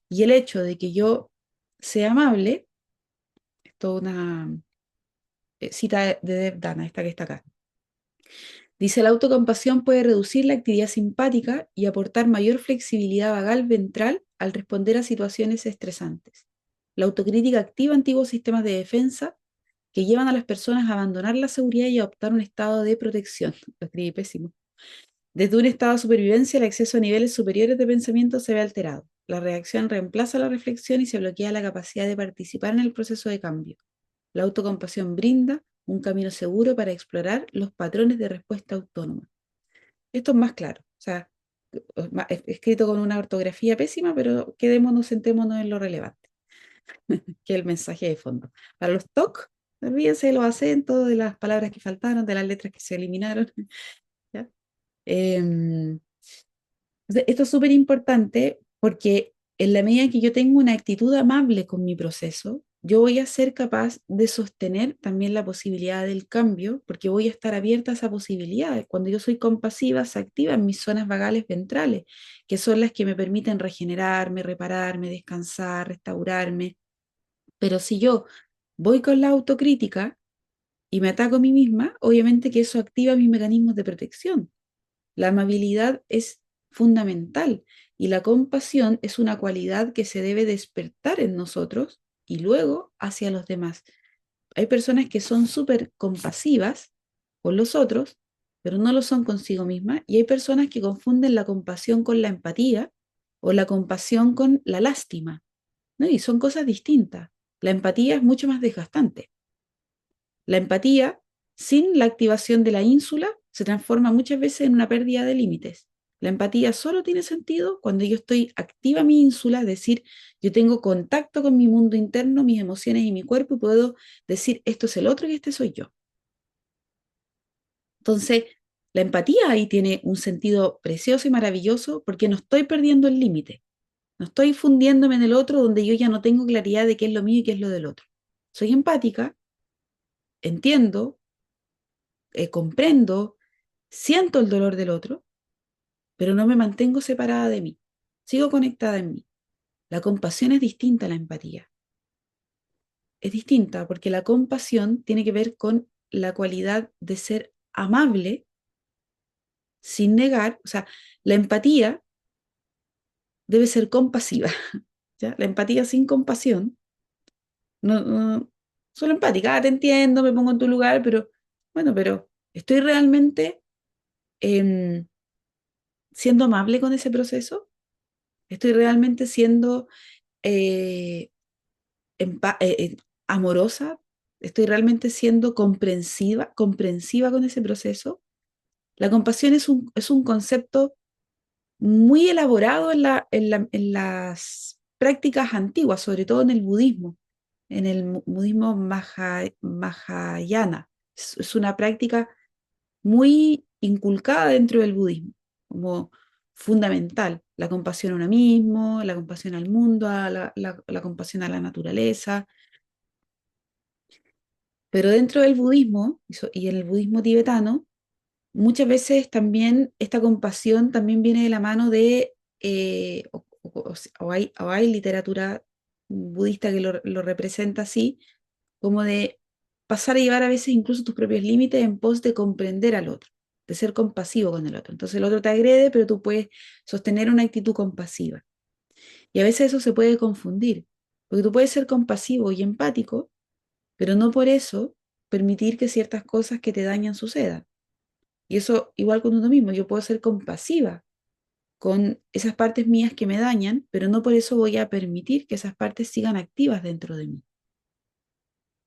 y el hecho de que yo sea amable, esto es una cita de Dev Dana, esta que está acá. Dice, la autocompasión puede reducir la actividad simpática y aportar mayor flexibilidad vagal ventral al responder a situaciones estresantes. La autocrítica activa antiguos sistemas de defensa que llevan a las personas a abandonar la seguridad y a adoptar un estado de protección. Lo escribí pésimo. Desde un estado de supervivencia, el acceso a niveles superiores de pensamiento se ve alterado. La reacción reemplaza la reflexión y se bloquea la capacidad de participar en el proceso de cambio. La autocompasión brinda un camino seguro para explorar los patrones de respuesta autónoma. Esto es más claro, o sea, escrito con una ortografía pésima, pero quedémonos, sentémonos en lo relevante, que es el mensaje de fondo. Para los TOC, olvídense de los acentos, de las palabras que faltaron, de las letras que se eliminaron. ¿Ya? Em, Esto es súper importante porque en la medida que yo tengo una actitud amable con mi proceso, yo voy a ser capaz de sostener también la posibilidad del cambio, porque voy a estar abierta a esa posibilidad. Cuando yo soy compasiva, se activan mis zonas vagales ventrales, que son las que me permiten regenerarme, repararme, descansar, restaurarme. Pero si yo voy con la autocrítica y me ataco a mí misma, obviamente que eso activa mis mecanismos de protección. La amabilidad es fundamental y la compasión es una cualidad que se debe despertar en nosotros y luego hacia los demás. Hay personas que son súper compasivas con los otros, pero no lo son consigo mismas, y hay personas que confunden la compasión con la empatía o la compasión con la lástima, ¿no? Y son cosas distintas. La empatía es mucho más desgastante. La empatía, sin la activación de la ínsula, se transforma muchas veces en una pérdida de límites. La empatía solo tiene sentido cuando yo estoy activa mi ínsula, es decir, yo tengo contacto con mi mundo interno, mis emociones y mi cuerpo y puedo decir, esto es el otro y este soy yo. Entonces, la empatía ahí tiene un sentido precioso y maravilloso porque no estoy perdiendo el límite, no estoy fundiéndome en el otro donde yo ya no tengo claridad de qué es lo mío y qué es lo del otro. Soy empática, entiendo, comprendo, siento el dolor del otro, pero no me mantengo separada de mí. Sigo conectada en mí. La compasión es distinta a la empatía. Es distinta porque la compasión tiene que ver con la cualidad de ser amable sin negar. O sea, la empatía debe ser compasiva. ¿Ya? La empatía sin compasión, solo empática. Te entiendo, me pongo en tu lugar, pero bueno, pero ¿estoy realmente em, siendo amable con ese proceso? ¿Estoy realmente siendo eh, amorosa? ¿Estoy realmente siendo comprensiva con ese proceso? La compasión es un concepto muy elaborado en las prácticas antiguas, sobre todo en el budismo, en el budismo Mahayana. Es una práctica muy inculcada dentro del budismo, como fundamental. La compasión a uno mismo, la compasión al mundo, la compasión a la naturaleza. Pero dentro del budismo y en el budismo tibetano, muchas veces también esta compasión también viene de la mano de, o hay literatura budista que lo representa así, como de pasar a llevar a veces incluso tus propios límites en pos de comprender al otro, de ser compasivo con el otro. Entonces el otro te agrede, pero tú puedes sostener una actitud compasiva. Y a veces eso se puede confundir, porque tú puedes ser compasivo y empático, pero no por eso permitir que ciertas cosas que te dañan sucedan. Y eso igual con uno mismo, yo puedo ser compasiva con esas partes mías que me dañan, pero no por eso voy a permitir que esas partes sigan activas dentro de mí.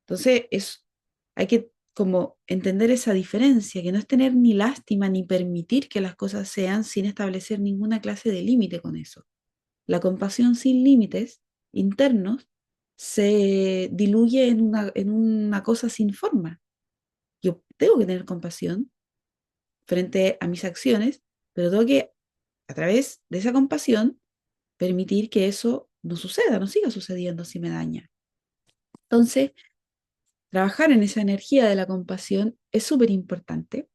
Entonces, hay que como entender esa diferencia, que no es tener ni lástima ni permitir que las cosas sean sin establecer ninguna clase de límite con eso. La compasión sin límites internos se diluye en una cosa sin forma. Yo tengo que tener compasión frente a mis acciones, pero tengo que, a través de esa compasión, permitir que eso no suceda, no siga sucediendo si me daña. Entonces, trabajar en esa energía de la compasión es súper importante,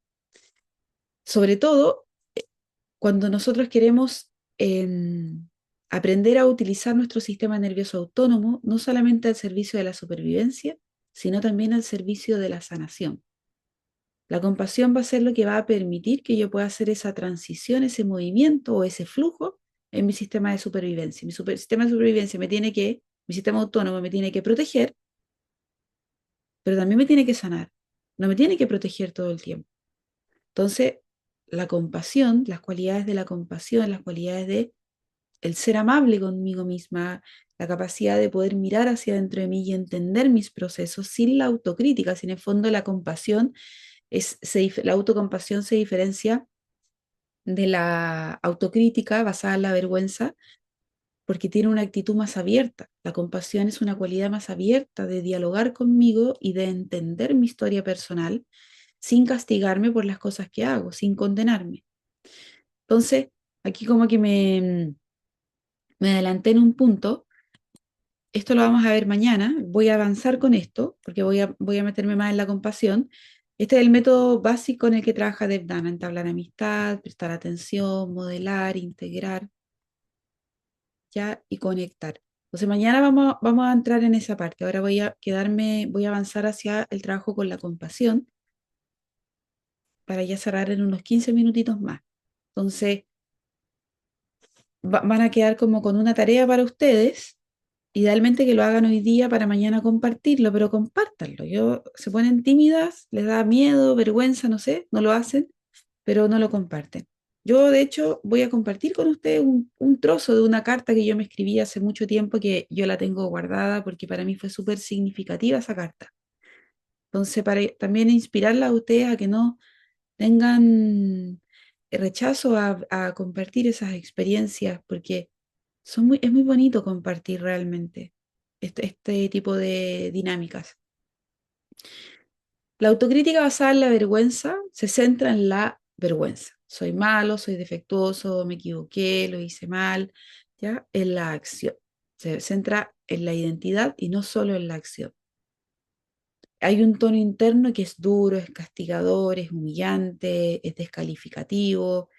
sobre todo cuando nosotros queremos aprender a utilizar nuestro sistema nervioso autónomo, no solamente al servicio de la supervivencia, sino también al servicio de la sanación. La compasión va a ser lo que va a permitir que yo pueda hacer esa transición, ese movimiento o ese flujo en mi sistema de supervivencia. Sistema de supervivencia mi sistema autónomo me tiene que proteger, pero también me tiene que sanar. No me tiene que proteger todo el tiempo. Entonces, la compasión, las cualidades de la compasión, las cualidades de el ser amable conmigo misma, la capacidad de poder mirar hacia dentro de mí y entender mis procesos sin la autocrítica, sin el fondo la compasión la autocompasión se diferencia de la autocrítica basada en la vergüenza porque tiene una actitud más abierta. La compasión es una cualidad más abierta de dialogar conmigo y de entender mi historia personal sin castigarme por las cosas que hago, sin condenarme. Entonces, aquí como que me adelanté en un punto. esto lo vamos a ver mañana, voy a avanzar con esto, porque voy a meterme más en la compasión. Este es el método básico en el que trabaja Devdana: entablar amistad, prestar atención, modelar, integrar, ¿ya? Y conectar. Entonces mañana vamos a entrar en esa parte. Ahora voy a avanzar hacia el trabajo con la compasión para ya cerrar en unos 15 minutitos más. Entonces van a quedar como con una tarea para ustedes. Idealmente que lo hagan hoy día para mañana compartirlo, pero compártanlo. Se ponen tímidas, les da miedo, vergüenza, no sé, no lo hacen, pero no lo comparten. Yo, de hecho, voy a compartir con ustedes un trozo de una carta que yo me escribí hace mucho tiempo, que yo la tengo guardada porque para mí fue súper significativa esa carta. Entonces, para también inspirarla a ustedes a que no tengan rechazo a compartir esas experiencias, porque es muy bonito compartir realmente este tipo de dinámicas. La autocrítica basada en la vergüenza se centra en la vergüenza. Soy malo, soy defectuoso, me equivoqué, lo hice mal, ¿ya? En la acción. Se centra en la identidad y no solo en la acción. Hay un tono interno que es duro, es castigador, es humillante, es descalificativo,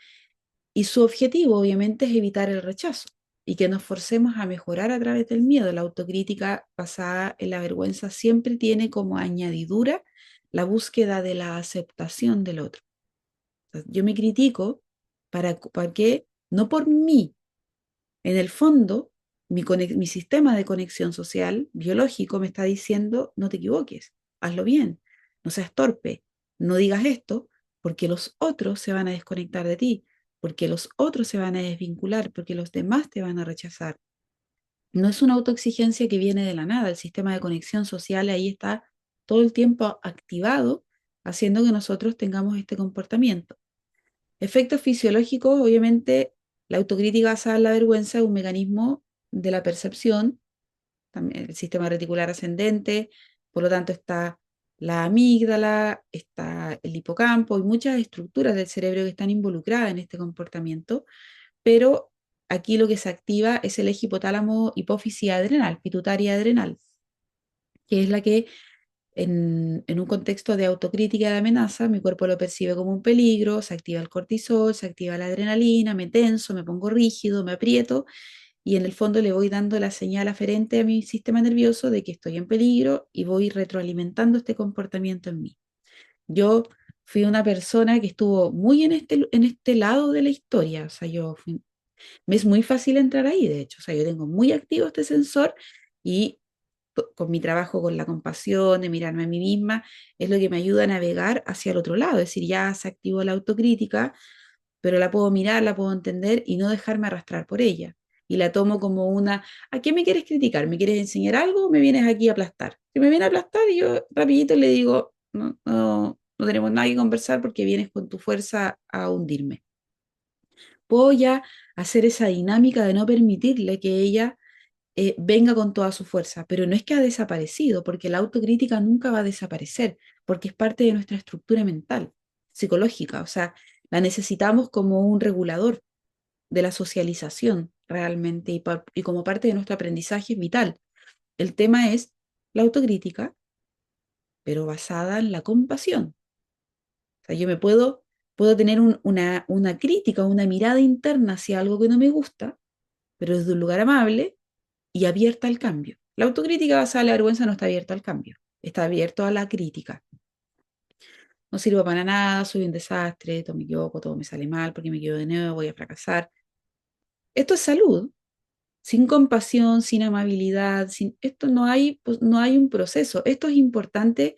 y su objetivo, obviamente, es evitar el rechazo y que nos forcemos a mejorar a través del miedo. La autocrítica basada en la vergüenza siempre tiene como añadidura la búsqueda de la aceptación del otro. Entonces, yo me critico para que, no por mí, en el fondo, mi sistema de conexión social biológico me está diciendo: no te equivoques, hazlo bien, no seas torpe, no digas esto, porque los otros se van a desconectar de ti, porque los otros se van a desvincular, porque los demás te van a rechazar. No es una autoexigencia que viene de la nada, el sistema de conexión social ahí está todo el tiempo activado, haciendo que nosotros tengamos este comportamiento. Efectos fisiológicos: obviamente, la autocrítica basada en la vergüenza es un mecanismo de la percepción, también el sistema reticular ascendente, por lo tanto está la amígdala, está el hipocampo y muchas estructuras del cerebro que están involucradas en este comportamiento, pero aquí lo que se activa es el eje hipotálamo hipófisis adrenal, pituitaria adrenal, que es la que en un contexto de autocrítica de amenaza, mi cuerpo lo percibe como un peligro, se activa el cortisol, se activa la adrenalina, me tenso, me pongo rígido, me aprieto, y en el fondo le voy dando la señal aferente a mi sistema nervioso de que estoy en peligro y voy retroalimentando este comportamiento en mí. Yo fui una persona que estuvo muy en este lado de la historia, o sea, me es muy fácil entrar ahí, de hecho, o sea, yo tengo muy activo este sensor, y con mi trabajo con la compasión, de mirarme a mí misma, es lo que me ayuda a navegar hacia el otro lado. Es decir, ya se activó la autocrítica, pero la puedo mirar, la puedo entender y no dejarme arrastrar por ella. Y la tomo como una: ¿a qué me quieres criticar? ¿Me quieres enseñar algo o me vienes aquí a aplastar? Si me viene a aplastar, yo rapidito le digo: no, no, no tenemos nada que conversar porque vienes con tu fuerza a hundirme. Puedo ya hacer esa dinámica de no permitirle que ella venga con toda su fuerza, pero no es que ha desaparecido, porque la autocrítica nunca va a desaparecer, porque es parte de nuestra estructura mental, psicológica, o sea, la necesitamos como un regulador de la socialización realmente, y como parte de nuestro aprendizaje vital. El tema es la autocrítica, pero basada en la compasión. O sea, puedo tener una crítica, una mirada interna hacia algo que no me gusta, pero desde un lugar amable y abierta al cambio. La autocrítica basada en la vergüenza no está abierta al cambio, está abierto a la crítica. No sirvo para nada, soy un desastre, todo me equivoco, todo me sale mal, porque me equivoco de nuevo, voy a fracasar. Esto es salud. Sin compasión, sin amabilidad, sin esto no hay, pues, no hay un proceso. Esto es importante.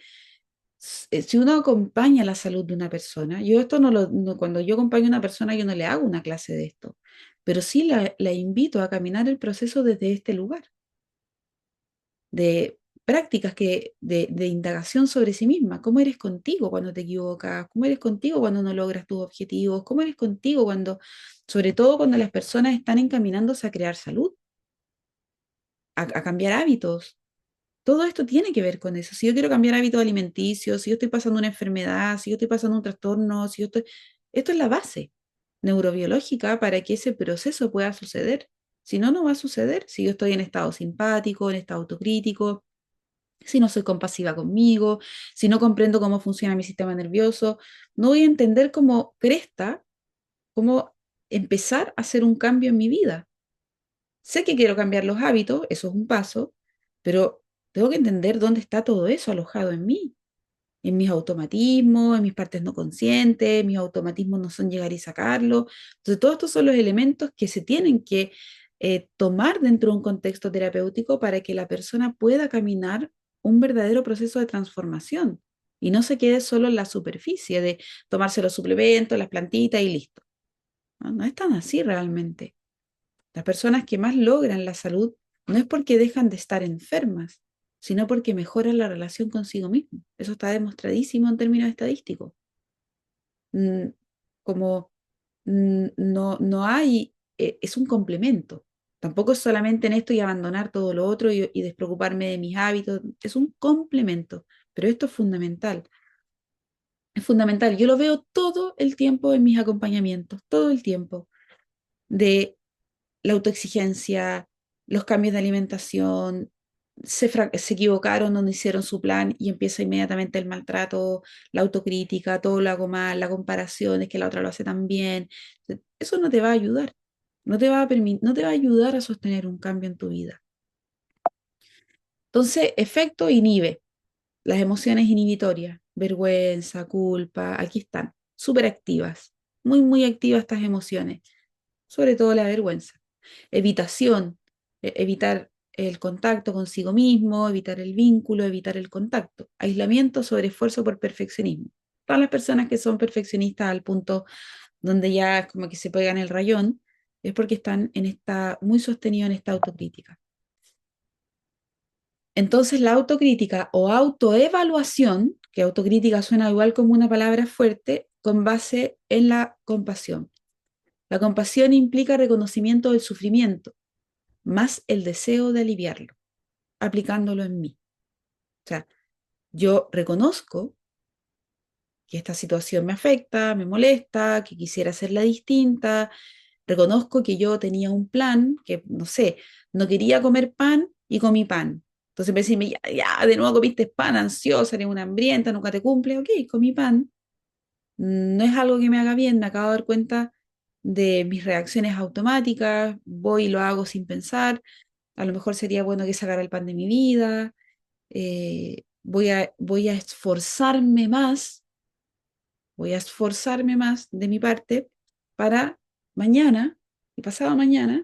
Si uno acompaña la salud de una persona, yo esto cuando yo acompaño a una persona, yo no le hago una clase de esto, pero sí la invito a caminar el proceso desde este lugar de prácticas de indagación sobre sí misma. ¿Cómo eres contigo cuando te equivocas? ¿Cómo eres contigo cuando no logras tus objetivos? ¿Cómo eres contigo sobre todo cuando las personas están encaminándose a crear salud, a cambiar hábitos? Todo esto tiene que ver con eso. Si yo quiero cambiar hábitos alimenticios, si yo estoy pasando una enfermedad, si yo estoy pasando un trastorno, esto es la base neurobiológica para que ese proceso pueda suceder. Si no, no va a suceder. Si yo estoy en estado simpático, en estado autocrítico, si no soy compasiva conmigo, si no comprendo cómo funciona mi sistema nervioso, no voy a entender cómo cresta, cómo empezar a hacer un cambio en mi vida. Sé que quiero cambiar los hábitos, eso es un paso, pero tengo que entender dónde está todo eso alojado en mis automatismos, en mis partes no conscientes, mis automatismos no son llegar y sacarlo. Entonces, todos estos son los elementos que se tienen que tomar dentro de un contexto terapéutico para que la persona pueda caminar un verdadero proceso de transformación y no se quede solo en la superficie de tomarse los suplementos, las plantitas y listo. No, no es tan así realmente. Las personas que más logran la salud no es porque dejan de estar enfermas, sino porque mejoran la relación consigo mismo. Eso está demostradísimo en términos estadísticos. Mm, Como no hay, es un complemento. Tampoco es solamente en esto y abandonar todo lo otro y despreocuparme de mis hábitos. Es un complemento, pero esto es fundamental. Es fundamental. Yo lo veo todo el tiempo en mis acompañamientos, todo el tiempo, de la autoexigencia, los cambios de alimentación, se equivocaron, no hicieron su plan y empieza inmediatamente el maltrato, la autocrítica, todo lo hago mal, la comparación, es que la otra lo hace tan bien. Eso no te va a ayudar, no te va a ayudar a sostener un cambio en tu vida. Entonces, efecto inhibe, las emociones inhibitorias, vergüenza, culpa, aquí están, súper activas, muy activas estas emociones, sobre todo la vergüenza. Evitación, evitar el contacto consigo mismo, evitar el vínculo, evitar el contacto. Aislamiento sobre esfuerzo por perfeccionismo. Todas las personas que son perfeccionistas al punto donde ya es como que se pegan el rayón, es porque están muy sostenidos en esta autocrítica. Entonces la autocrítica o autoevaluación, que autocrítica suena igual como una palabra fuerte, con base en la compasión. La compasión implica reconocimiento del sufrimiento, más el deseo de aliviarlo, aplicándolo en mí. O sea, yo reconozco que esta situación me afecta, me molesta, que quisiera hacerla distinta, reconozco que yo tenía un plan, que no sé, no quería comer pan y comí pan. Entonces me decirme, ya, de nuevo comiste pan, ansiosa, eres una hambrienta, nunca te cumple, ok, comí pan. No es algo que me haga bien, me acabo de dar cuenta de mis reacciones automáticas, voy y lo hago sin pensar, a lo mejor sería bueno que sacara el pan de mi vida, voy a esforzarme más, voy a esforzarme más de mi parte para mañana y pasado mañana,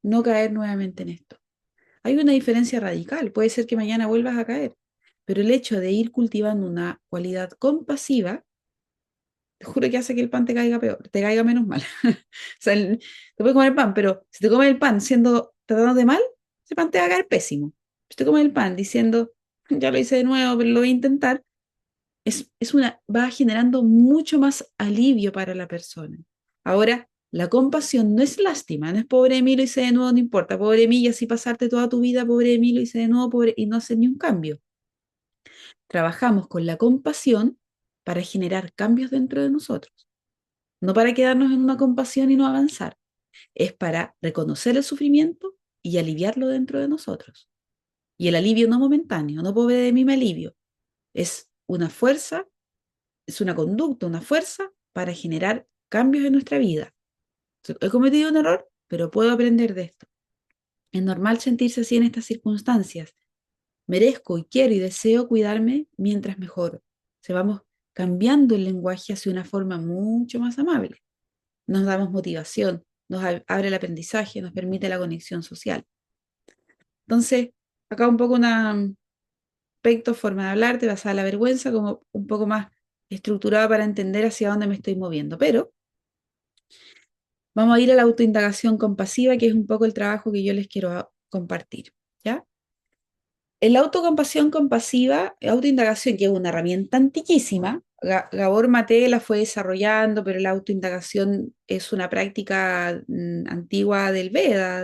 no caer nuevamente en esto. Hay una diferencia radical, puede ser que mañana vuelvas a caer, pero el hecho de ir cultivando una cualidad compasiva, te juro que hace que el pan te caiga peor, te caiga menos mal. O sea, te puedes comer el pan, pero si te comes el pan tratándote mal, ese pan te va a caer pésimo. Si te comes el pan diciendo, ya lo hice de nuevo, pero lo voy a intentar, va generando mucho más alivio para la persona. Ahora, la compasión no es lástima, no es pobre de mí, lo hice de nuevo, no importa, pobre de mí, y así pasarte toda tu vida, pobre de mí, lo hice de nuevo, pobre, y no hacer ni un cambio. Trabajamos con la compasión para generar cambios dentro de nosotros, no para quedarnos en una compasión y no avanzar, es para reconocer el sufrimiento y aliviarlo dentro de nosotros. Y el alivio no momentáneo, no pobre de mí me alivio, es una fuerza, es una conducta, una fuerza para generar cambios en nuestra vida. He cometido un error, pero puedo aprender de esto. Es normal sentirse así en estas circunstancias. Merezco y quiero y deseo cuidarme mientras mejoro. Se vamos cambiando el lenguaje hacia una forma mucho más amable. Nos damos motivación, nos abre el aprendizaje, nos permite la conexión social. Entonces, acá un poco una aspecto, forma de hablarte, basada en la vergüenza, como un poco más estructurada para entender hacia dónde me estoy moviendo. Pero vamos a ir a la autoindagación compasiva, que es un poco el trabajo que yo les quiero compartir, ¿ya? En la autocompasión compasiva, autoindagación, que es una herramienta antiquísima, Gabor Maté la fue desarrollando, pero la autoindagación es una práctica antigua del Veda,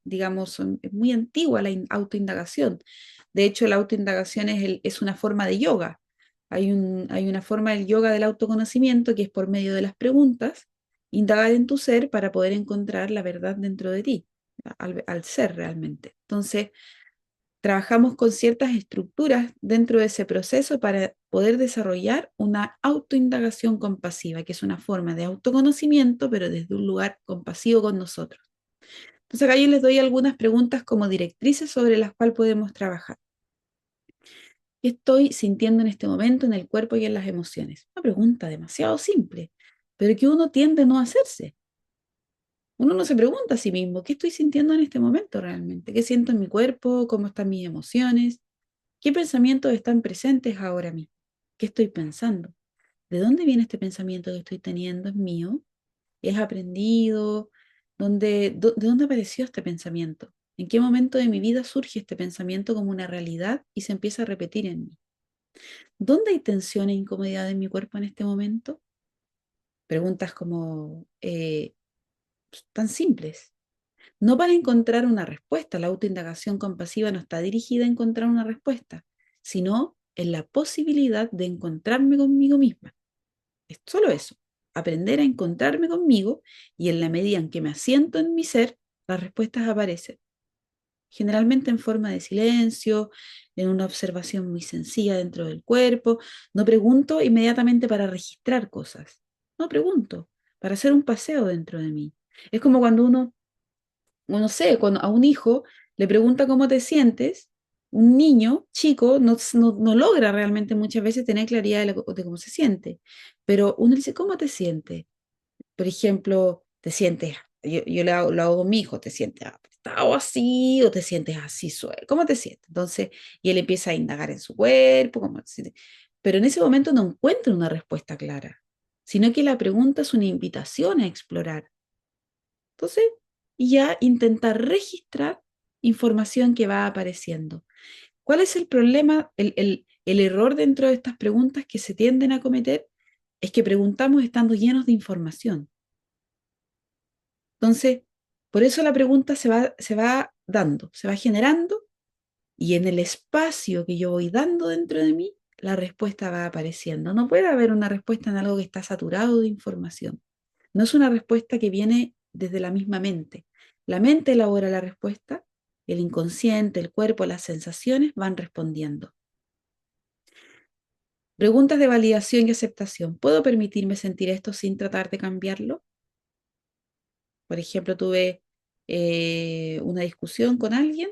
digamos, es muy antigua la autoindagación. De hecho, la autoindagación es una forma de yoga. Hay una forma del yoga del autoconocimiento que es por medio de las preguntas indagar en tu ser para poder encontrar la verdad dentro de ti, al ser realmente. Entonces, trabajamos con ciertas estructuras dentro de ese proceso para poder desarrollar una autoindagación compasiva, que es una forma de autoconocimiento, pero desde un lugar compasivo con nosotros. Entonces acá yo les doy algunas preguntas como directrices sobre las cuales podemos trabajar. ¿Qué estoy sintiendo en este momento en el cuerpo y en las emociones? Una pregunta demasiado simple, pero que uno tiende a no hacerse. Uno no se pregunta a sí mismo, ¿qué estoy sintiendo en este momento realmente? ¿Qué siento en mi cuerpo? ¿Cómo están mis emociones? ¿Qué pensamientos están presentes ahora mismo? ¿Qué estoy pensando? ¿De dónde viene este pensamiento que estoy teniendo? ¿Es mío? ¿Es aprendido? ¿De dónde apareció este pensamiento? ¿En qué momento de mi vida surge este pensamiento como una realidad y se empieza a repetir en mí? ¿Dónde hay tensión e incomodidad en mi cuerpo en este momento? Preguntas como tan simples. No para encontrar una respuesta, la autoindagación compasiva no está dirigida a encontrar una respuesta, sino en la posibilidad de encontrarme conmigo misma. Es solo eso, aprender a encontrarme conmigo y en la medida en que me asiento en mi ser, las respuestas aparecen. Generalmente en forma de silencio, en una observación muy sencilla dentro del cuerpo. No pregunto inmediatamente para registrar cosas. No pregunto para hacer un paseo dentro de mí. Es como cuando no sé, cuando a un hijo le pregunta cómo te sientes, un niño chico no logra realmente muchas veces tener claridad de cómo se siente. Pero uno le dice, ¿cómo te sientes? Por ejemplo, te sientes, yo lo hago con mi hijo, te sientes apretado así o te sientes así suave, ¿cómo te sientes? Entonces, y él empieza a indagar en su cuerpo, cómo te sientes. Pero en ese momento no encuentra una respuesta clara, sino que la pregunta es una invitación a explorar. Entonces, y ya intentar registrar información que va apareciendo. ¿Cuál es el problema, el error dentro de estas preguntas que se tienden a cometer? Es que preguntamos estando llenos de información. Entonces, por eso la pregunta se va dando, se va generando y en el espacio que yo voy dando dentro de mí, la respuesta va apareciendo. No puede haber una respuesta en algo que está saturado de información. No es una respuesta que viene desde la misma mente. La mente elabora la respuesta, el inconsciente, el cuerpo, las sensaciones van respondiendo. Preguntas de validación y aceptación. ¿Puedo permitirme sentir esto sin tratar de cambiarlo? Por ejemplo, tuve una discusión con alguien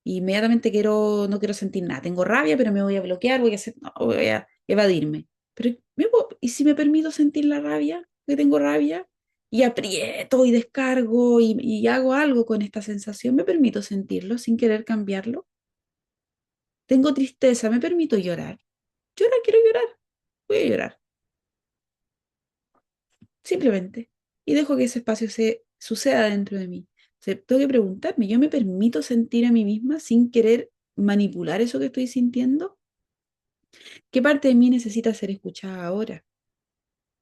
y inmediatamente no quiero sentir nada. Tengo rabia, pero me voy a bloquear, no, voy a evadirme. Pero, ¿y si me permito sentir la rabia, que tengo rabia? Y aprieto y descargo y hago algo con esta sensación, ¿me permito sentirlo sin querer cambiarlo? Tengo tristeza, ¿me permito llorar? Llorar, quiero llorar, voy a llorar, simplemente. Y dejo que ese espacio se suceda dentro de mí. O sea, tengo que preguntarme, ¿yo me permito sentir a mí misma sin querer manipular eso que estoy sintiendo? ¿Qué parte de mí necesita ser escuchada ahora?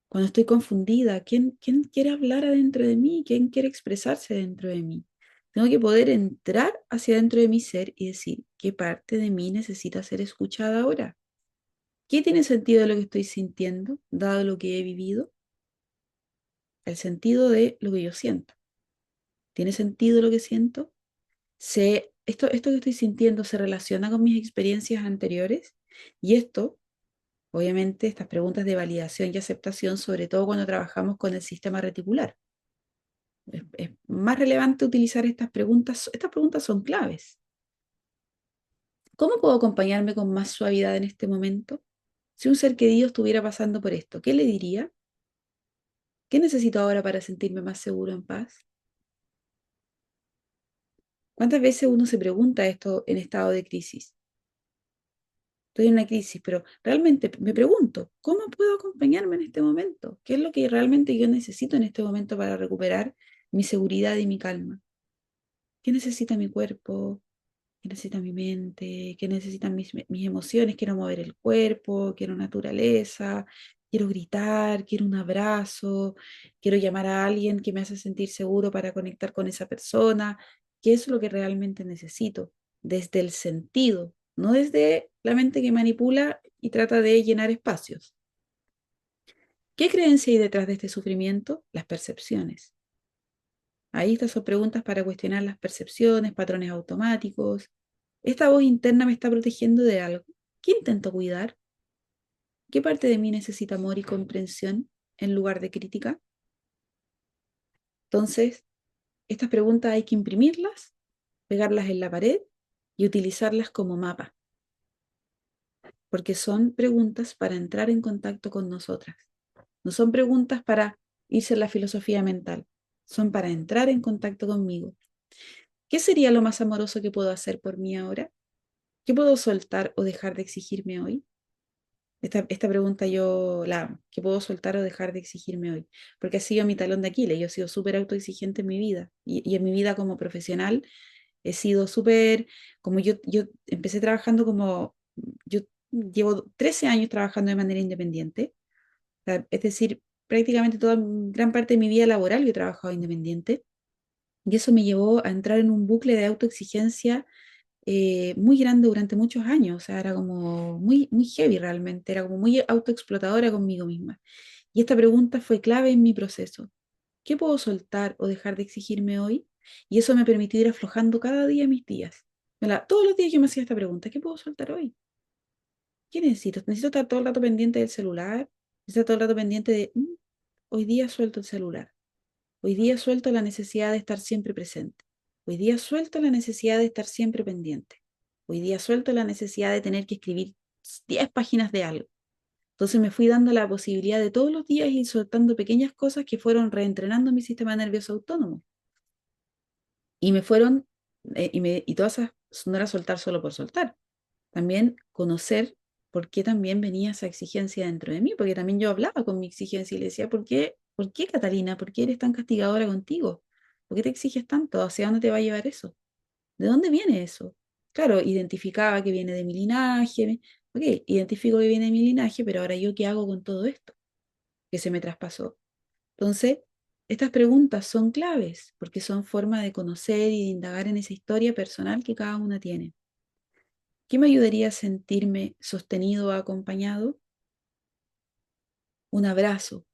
Cuando estoy confundida, ¿quién quiere hablar adentro de mí? ¿Quién quiere expresarse dentro de mí? Tengo que poder entrar hacia dentro de mi ser y decir, ¿qué parte de mí necesita ser escuchada ahora? ¿Qué tiene sentido de lo que estoy sintiendo, dado lo que he vivido? El sentido de lo que yo siento. ¿Tiene sentido lo que siento? Esto que estoy sintiendo se relaciona con mis experiencias anteriores y esto, obviamente, estas preguntas de validación y aceptación, sobre todo cuando trabajamos con el sistema reticular. Es más relevante utilizar estas preguntas. Estas preguntas son claves. ¿Cómo puedo acompañarme con más suavidad en este momento? Si un ser querido estuviera pasando por esto, ¿qué le diría? ¿Qué necesito ahora para sentirme más seguro, en paz? ¿Cuántas veces uno se pregunta esto en estado de crisis? Estoy en una crisis, pero realmente me pregunto, ¿cómo puedo acompañarme en este momento? ¿Qué es lo que realmente yo necesito en este momento para recuperar mi seguridad y mi calma? ¿Qué necesita mi cuerpo? ¿Qué necesita mi mente? ¿Qué necesitan mis emociones? Quiero mover el cuerpo, quiero naturaleza, quiero gritar, quiero un abrazo, quiero llamar a alguien que me hace sentir seguro para conectar con esa persona. ¿Qué es lo que realmente necesito? Desde el sentido, no desde la mente que manipula y trata de llenar espacios. ¿Qué creencia hay detrás de este sufrimiento? Las percepciones. Ahí estas son preguntas para cuestionar las percepciones, patrones automáticos. ¿Esta voz interna me está protegiendo de algo? ¿Qué intento cuidar? ¿Qué parte de mí necesita amor y comprensión en lugar de crítica? Entonces, estas preguntas hay que imprimirlas, pegarlas en la pared y utilizarlas como mapa, porque son preguntas para entrar en contacto con nosotras. No son preguntas para irse en la filosofía mental, son para entrar en contacto conmigo. ¿Qué sería lo más amoroso que puedo hacer por mí ahora? ¿Qué puedo soltar o dejar de exigirme hoy? Esta pregunta yo la amo. ¿Qué puedo soltar o dejar de exigirme hoy? Porque ha sido mi talón de Aquiles. Yo he sido súper autoexigente en mi vida. Y en mi vida como profesional he sido súper, como yo empecé trabajando como, yo llevo 13 años trabajando de manera independiente. O sea, es decir, prácticamente toda gran parte de mi vida laboral yo he trabajado independiente. Y eso me llevó a entrar en un bucle de autoexigencia muy grande durante muchos años, o sea, era como muy, muy heavy realmente, era como muy autoexplotadora conmigo misma. Y esta pregunta fue clave en mi proceso. ¿Qué puedo soltar o dejar de exigirme hoy? Y eso me permitió ir aflojando cada día mis días. Todos los días yo me hacía esta pregunta, ¿qué puedo soltar hoy? ¿Qué necesito? ¿Necesito estar todo el rato pendiente del celular? ¿Necesito estar todo el rato pendiente de, hoy día suelto el celular? Hoy día suelto la necesidad de estar siempre presente. Hoy día suelto la necesidad de estar siempre pendiente. Hoy día suelto la necesidad de tener que escribir 10 páginas de algo. Entonces me fui dando la posibilidad de todos los días ir soltando pequeñas cosas que fueron reentrenando mi sistema nervioso autónomo. Y me fueron, y todas esas no era soltar solo por soltar. También conocer por qué también venía esa exigencia dentro de mí, porque también yo hablaba con mi exigencia y le decía, por qué Catalina? ¿Por qué eres tan castigadora contigo? ¿Por qué te exiges tanto? ¿Hacia dónde te va a llevar eso? ¿De dónde viene eso? Claro, identificaba que viene de mi linaje, ok, identifico que viene de mi linaje, pero ahora yo qué hago con todo esto que se me traspasó. Entonces, estas preguntas son claves porque son forma de conocer y de indagar en esa historia personal que cada una tiene. ¿Qué me ayudaría a sentirme sostenido o acompañado? Un abrazo.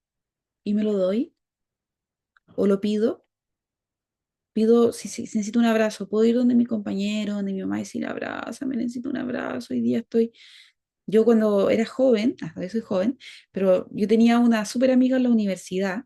¿Y me lo doy? ¿O lo pido? Pido, si necesito un abrazo, puedo ir donde mi compañero, donde mi mamá y decir, abrázame, necesito un abrazo, hoy día estoy. Yo cuando era joven, hasta hoy soy joven, pero yo tenía una súper amiga en la universidad,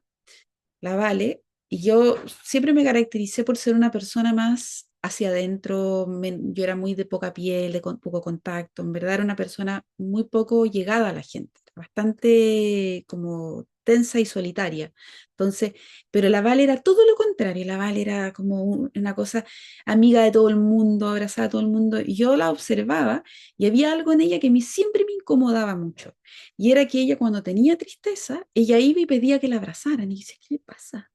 la Vale, y yo siempre me caractericé por ser una persona más hacia adentro, yo era muy de poca piel, de poco contacto, en verdad era una persona muy poco llegada a la gente, bastante como tensa y solitaria. Entonces, pero la Vale era todo lo contrario, la Vale era como una cosa amiga de todo el mundo, abrazaba a todo el mundo, y yo la observaba y había algo en ella que a mí siempre me incomodaba mucho. Y era que ella cuando tenía tristeza, ella iba y pedía que la abrazaran. Y dice, ¿qué le pasa?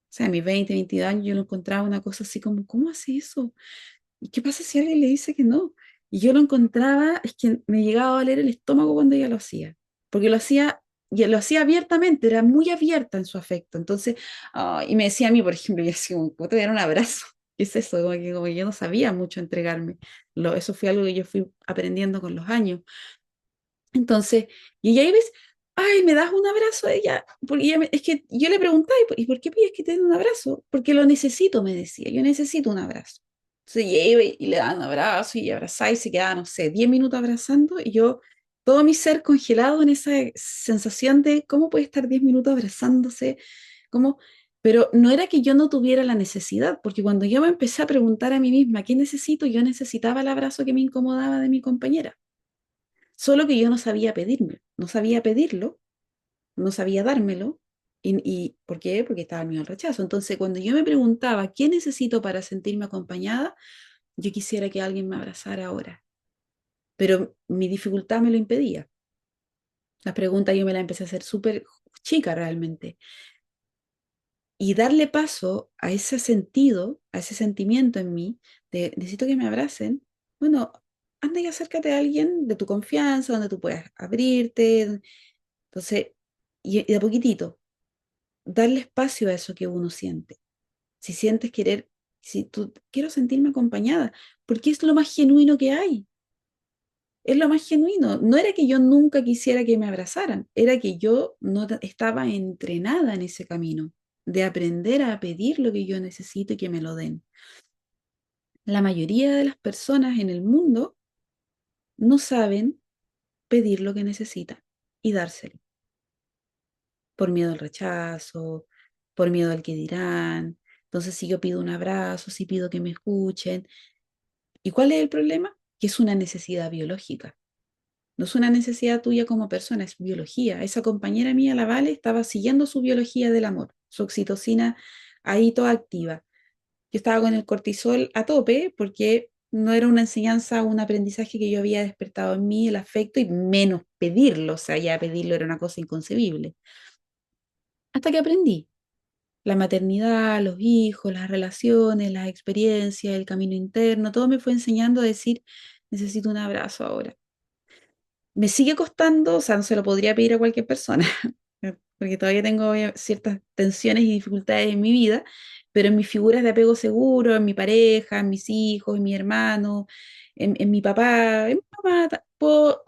O sea, a mis 20, 22 años yo lo encontraba una cosa así como, ¿cómo hace eso? ¿Y qué pasa si alguien le dice que no? Y yo lo encontraba, es que me llegaba a doler el estómago cuando ella lo hacía. Porque y lo hacía abiertamente, era muy abierta en su afecto. Entonces, y me decía a mí, por ejemplo, yo decía, ¿cómo te voy a dar un abrazo? ¿Qué es eso? Como que yo no sabía mucho entregarme. Eso fue algo que yo fui aprendiendo con los años. Entonces, y ella ahí ves, ay, ¿me das un abrazo a ella? Porque es que yo le preguntaba, ¿y por qué pides que te den un abrazo? Porque lo necesito, me decía, yo necesito un abrazo. Entonces ella iba y le daban un abrazo y abrazaba y se quedaba, no sé, 10 minutos abrazando y yo, todo mi ser congelado en esa sensación de cómo puede estar 10 minutos abrazándose, cómo. Pero no era que yo no tuviera la necesidad, porque cuando yo me empecé a preguntar a mí misma, ¿qué necesito? Yo necesitaba el abrazo que me incomodaba de mi compañera. Solo que yo no sabía pedirme, no sabía pedirlo, no sabía dármelo. ¿Y por qué? Porque estaba el miedo al rechazo. Entonces, cuando yo me preguntaba, ¿qué necesito para sentirme acompañada? Yo quisiera que alguien me abrazara ahora, pero mi dificultad me lo impedía. La pregunta yo me la empecé a hacer súper chica realmente. Y darle paso a ese sentido, a ese sentimiento en mí de necesito que me abracen, bueno, anda y acércate a alguien de tu confianza, donde tú puedas abrirte. Entonces, y de a poquitito, darle espacio a eso que uno siente. Si sientes querer, si tú quiero sentirme acompañada, porque es lo más genuino que hay. es lo más genuino. No era que yo nunca quisiera que me abrazaran, era que yo no estaba entrenada en ese camino de aprender a pedir lo que yo necesito y que me lo den. La mayoría de las personas en el mundo no saben pedir lo que necesitan y dárselo, por miedo al rechazo, por miedo al que dirán. Entonces, si yo pido un abrazo, si pido que me escuchen, ¿y cuál es el problema? Que es una necesidad biológica. No es una necesidad tuya como persona, es biología. Esa compañera mía, la Vale, estaba siguiendo su biología del amor, su oxitocina ahí toda activa. Yo estaba con el cortisol a tope porque no era una enseñanza, un aprendizaje que yo había despertado en mí, el afecto, y menos pedirlo. O sea, ya pedirlo era una cosa inconcebible. Hasta que aprendí la maternidad, los hijos, las relaciones, las experiencias, el camino interno, todo me fue enseñando a decir, necesito un abrazo ahora. Me sigue costando, o sea, no se lo podría pedir a cualquier persona, porque todavía tengo ciertas tensiones y dificultades en mi vida, pero en mis figuras de apego seguro, en mi pareja, en mis hijos, en mi hermano, en mi papá, en mi mamá, puedo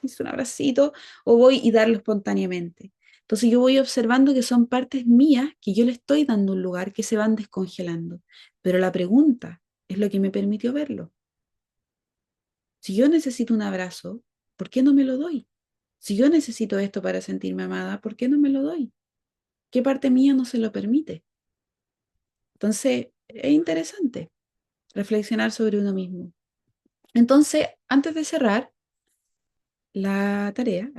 hice un abracito o voy y darlo espontáneamente. Entonces yo voy observando que son partes mías que yo le estoy dando un lugar que se van descongelando. Pero la pregunta es lo que me permitió verlo. Si yo necesito un abrazo, ¿por qué no me lo doy? Si yo necesito esto para sentirme amada, ¿por qué no me lo doy? ¿Qué parte mía no se lo permite? Entonces, es interesante reflexionar sobre uno mismo. Entonces, antes de cerrar la tarea,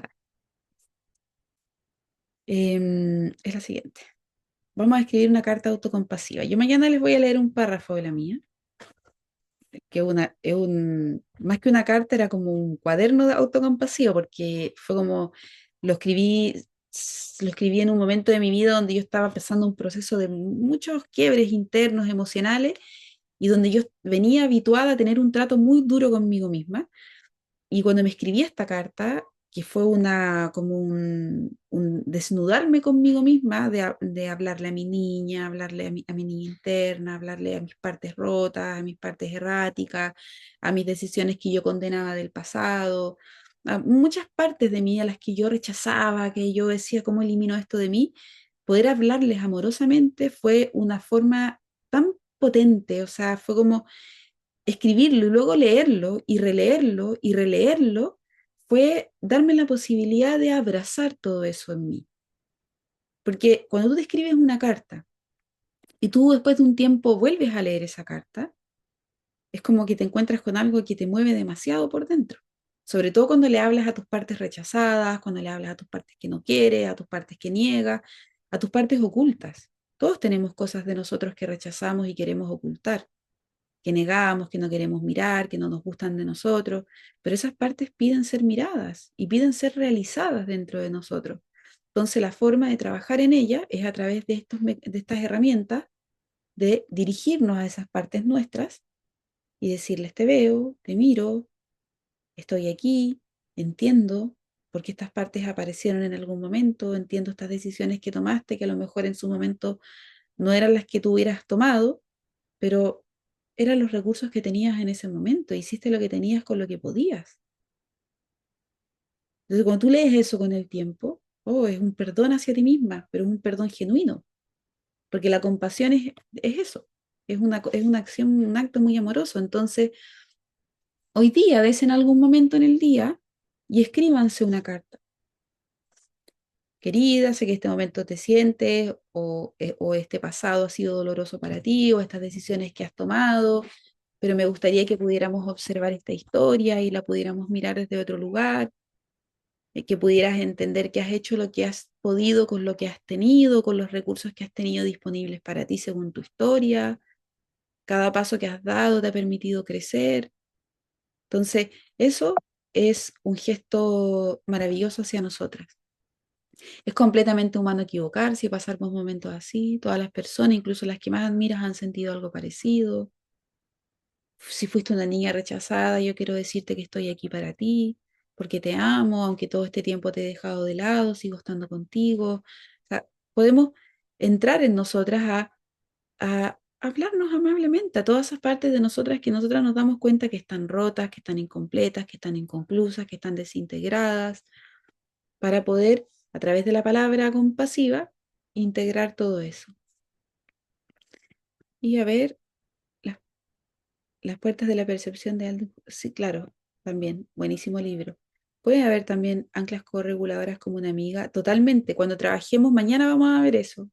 es la siguiente. Vamos a escribir una carta autocompasiva. Yo mañana les voy a leer un párrafo de la mía, que más que una carta, era como un cuaderno de autocompasivo, porque fue como, lo escribí, lo escribí en un momento de mi vida donde yo estaba pasando un proceso de muchos quiebres internos, emocionales, y donde yo venía habituada a tener un trato muy duro conmigo misma. Y cuando me escribí esta carta, que fue como un desnudarme conmigo misma, de hablarle a mi niña, hablarle a mi niña interna, hablarle a mis partes rotas, a mis partes erráticas, a mis decisiones que yo condenaba del pasado, a muchas partes de mí a las que yo rechazaba, que yo decía, ¿cómo elimino esto de mí? Poder hablarles amorosamente fue una forma tan potente, o sea, fue como escribirlo y luego leerlo y releerlo y releerlo, fue darme la posibilidad de abrazar todo eso en mí. Porque cuando tú te escribes una carta y tú después de un tiempo vuelves a leer esa carta, es como que te encuentras con algo que te mueve demasiado por dentro. Sobre todo cuando le hablas a tus partes rechazadas, cuando le hablas a tus partes que no quieres, a tus partes que niegas, a tus partes ocultas. Todos tenemos cosas de nosotros que rechazamos y queremos ocultar, que negamos, que no queremos mirar, que no nos gustan de nosotros, pero esas partes piden ser miradas y piden ser realizadas dentro de nosotros. Entonces la forma de trabajar en ella es a través de estas herramientas de dirigirnos a esas partes nuestras y decirles te veo, te miro, estoy aquí, entiendo por qué estas partes aparecieron en algún momento, entiendo estas decisiones que tomaste que a lo mejor en su momento no eran las que tú hubieras tomado, pero eran los recursos que tenías en ese momento, hiciste lo que tenías con lo que podías. Entonces, cuando tú lees eso con el tiempo, oh, es un perdón hacia ti misma, pero es un perdón genuino, porque la compasión es eso, es una acción, un acto muy amoroso. Entonces, hoy día, des en algún momento en el día y escríbanse una carta. Querida, sé que este momento te sientes o este pasado ha sido doloroso para ti o estas decisiones que has tomado, pero me gustaría que pudiéramos observar esta historia y la pudiéramos mirar desde otro lugar, que pudieras entender que has hecho lo que has podido con lo que has tenido, con los recursos que has tenido disponibles para ti según tu historia. Cada paso que has dado te ha permitido crecer. Entonces, eso es un gesto maravilloso hacia nosotras. Es completamente humano equivocarse y pasar por momentos así. Todas las personas, incluso las que más admiras, han sentido algo parecido. Si fuiste una niña rechazada, yo quiero decirte que estoy aquí para ti, porque te amo, aunque todo este tiempo te he dejado de lado, sigo estando contigo. O sea, podemos entrar en nosotras a hablarnos amablemente a todas esas partes de nosotras que nosotras nos damos cuenta que están rotas, que están incompletas, que están inconclusas, que están desintegradas, para poder, a través de la palabra compasiva, integrar todo eso. Y a ver, las, las puertas de la percepción de Aldous, sí, claro, también, buenísimo libro. Puede haber también anclas correguladoras como una amiga, totalmente. Cuando trabajemos mañana vamos a ver eso.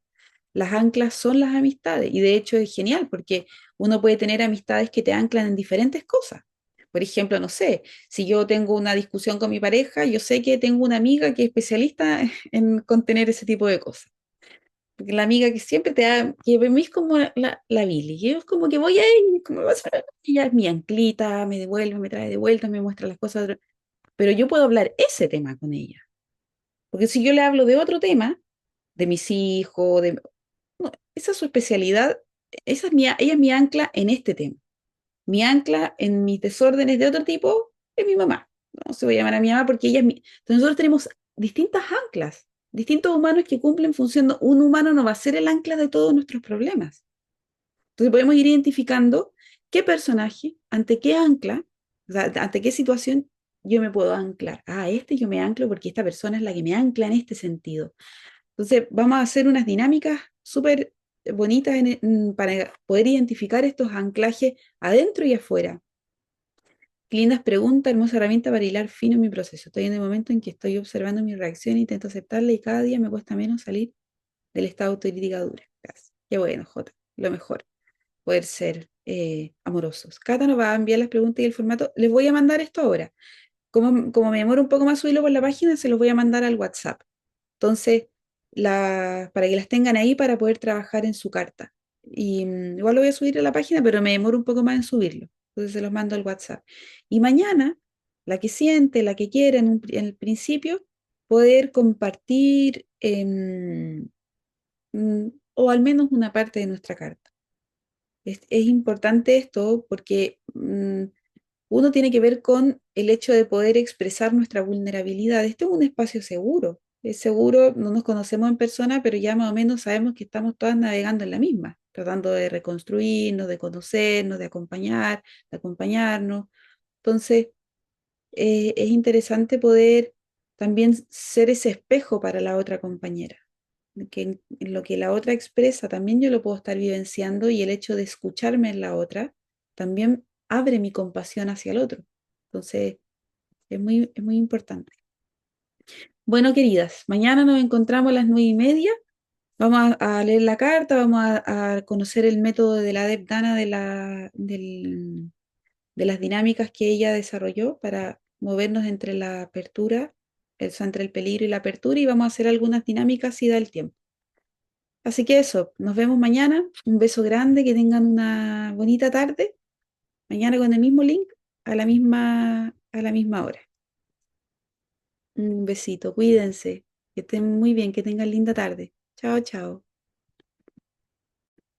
Las anclas son las amistades y de hecho es genial porque uno puede tener amistades que te anclan en diferentes cosas. Por ejemplo, no sé, si yo tengo una discusión con mi pareja, yo sé que tengo una amiga que es especialista en contener ese tipo de cosas. Porque la amiga que siempre te da, que para mí es como la Billy, yo es como que voy ahí, como va a ser, ella es mi anclita, me devuelve, me trae de vuelta, me muestra las cosas, pero yo puedo hablar ese tema con ella. Porque si yo le hablo de otro tema, de mis hijos, no, esa es su especialidad, ella es mi ancla en este tema. Mi ancla en mis desórdenes de otro tipo es mi mamá. No se voy a llamar a mi mamá porque ella es mi... Entonces nosotros tenemos distintas anclas, distintos humanos que cumplen función. Un humano no va a ser el ancla de todos nuestros problemas. Entonces podemos ir identificando qué personaje, ante qué ancla, o sea, ante qué situación yo me puedo anclar. Ah, este yo me anclo porque esta persona es la que me ancla en este sentido. Entonces, vamos a hacer unas dinámicas súper bonitas para poder identificar estos anclajes adentro y afuera. Qué lindas preguntas, hermosa herramienta para hilar fino en mi proceso. Estoy en el momento en que estoy observando mi reacción, intento aceptarla y cada día me cuesta menos salir del estado de autocrítica dura. Gracias. Qué bueno, Jota, lo mejor, poder ser amorosos. Cata nos va a enviar las preguntas y el formato. Les voy a mandar esto ahora. Como me demoro un poco más subirlo por la página, se los voy a mandar al WhatsApp. Entonces, para que las tengan ahí para poder trabajar en su carta. Y igual lo voy a subir a la página, pero me demoro un poco más en subirlo. Entonces se los mando al WhatsApp. Y mañana, la que siente, la que quiera en el principio, poder compartir o al menos una parte de nuestra carta. Es importante esto porque uno tiene que ver con el hecho de poder expresar nuestra vulnerabilidad. Este es un espacio seguro. Es seguro, no nos conocemos en persona, pero ya más o menos sabemos que estamos todas navegando en la misma, tratando de reconstruirnos, de conocernos, de acompañarnos. Entonces, es interesante poder también ser ese espejo para la otra compañera, que en lo que la otra expresa también yo lo puedo estar vivenciando y el hecho de escucharme en la otra también abre mi compasión hacia el otro. Entonces, es muy importante. Bueno, queridas, mañana nos encontramos a las 9:30. Vamos a leer la carta, vamos a conocer el método de la Dana de las dinámicas que ella desarrolló para movernos entre la apertura, o sea, entre el peligro y la apertura, y vamos a hacer algunas dinámicas si da el tiempo. Así que eso, nos vemos mañana. Un beso grande, que tengan una bonita tarde. Mañana con el mismo link a la misma hora. Un besito, cuídense, que estén muy bien, que tengan linda tarde. Chao, chao.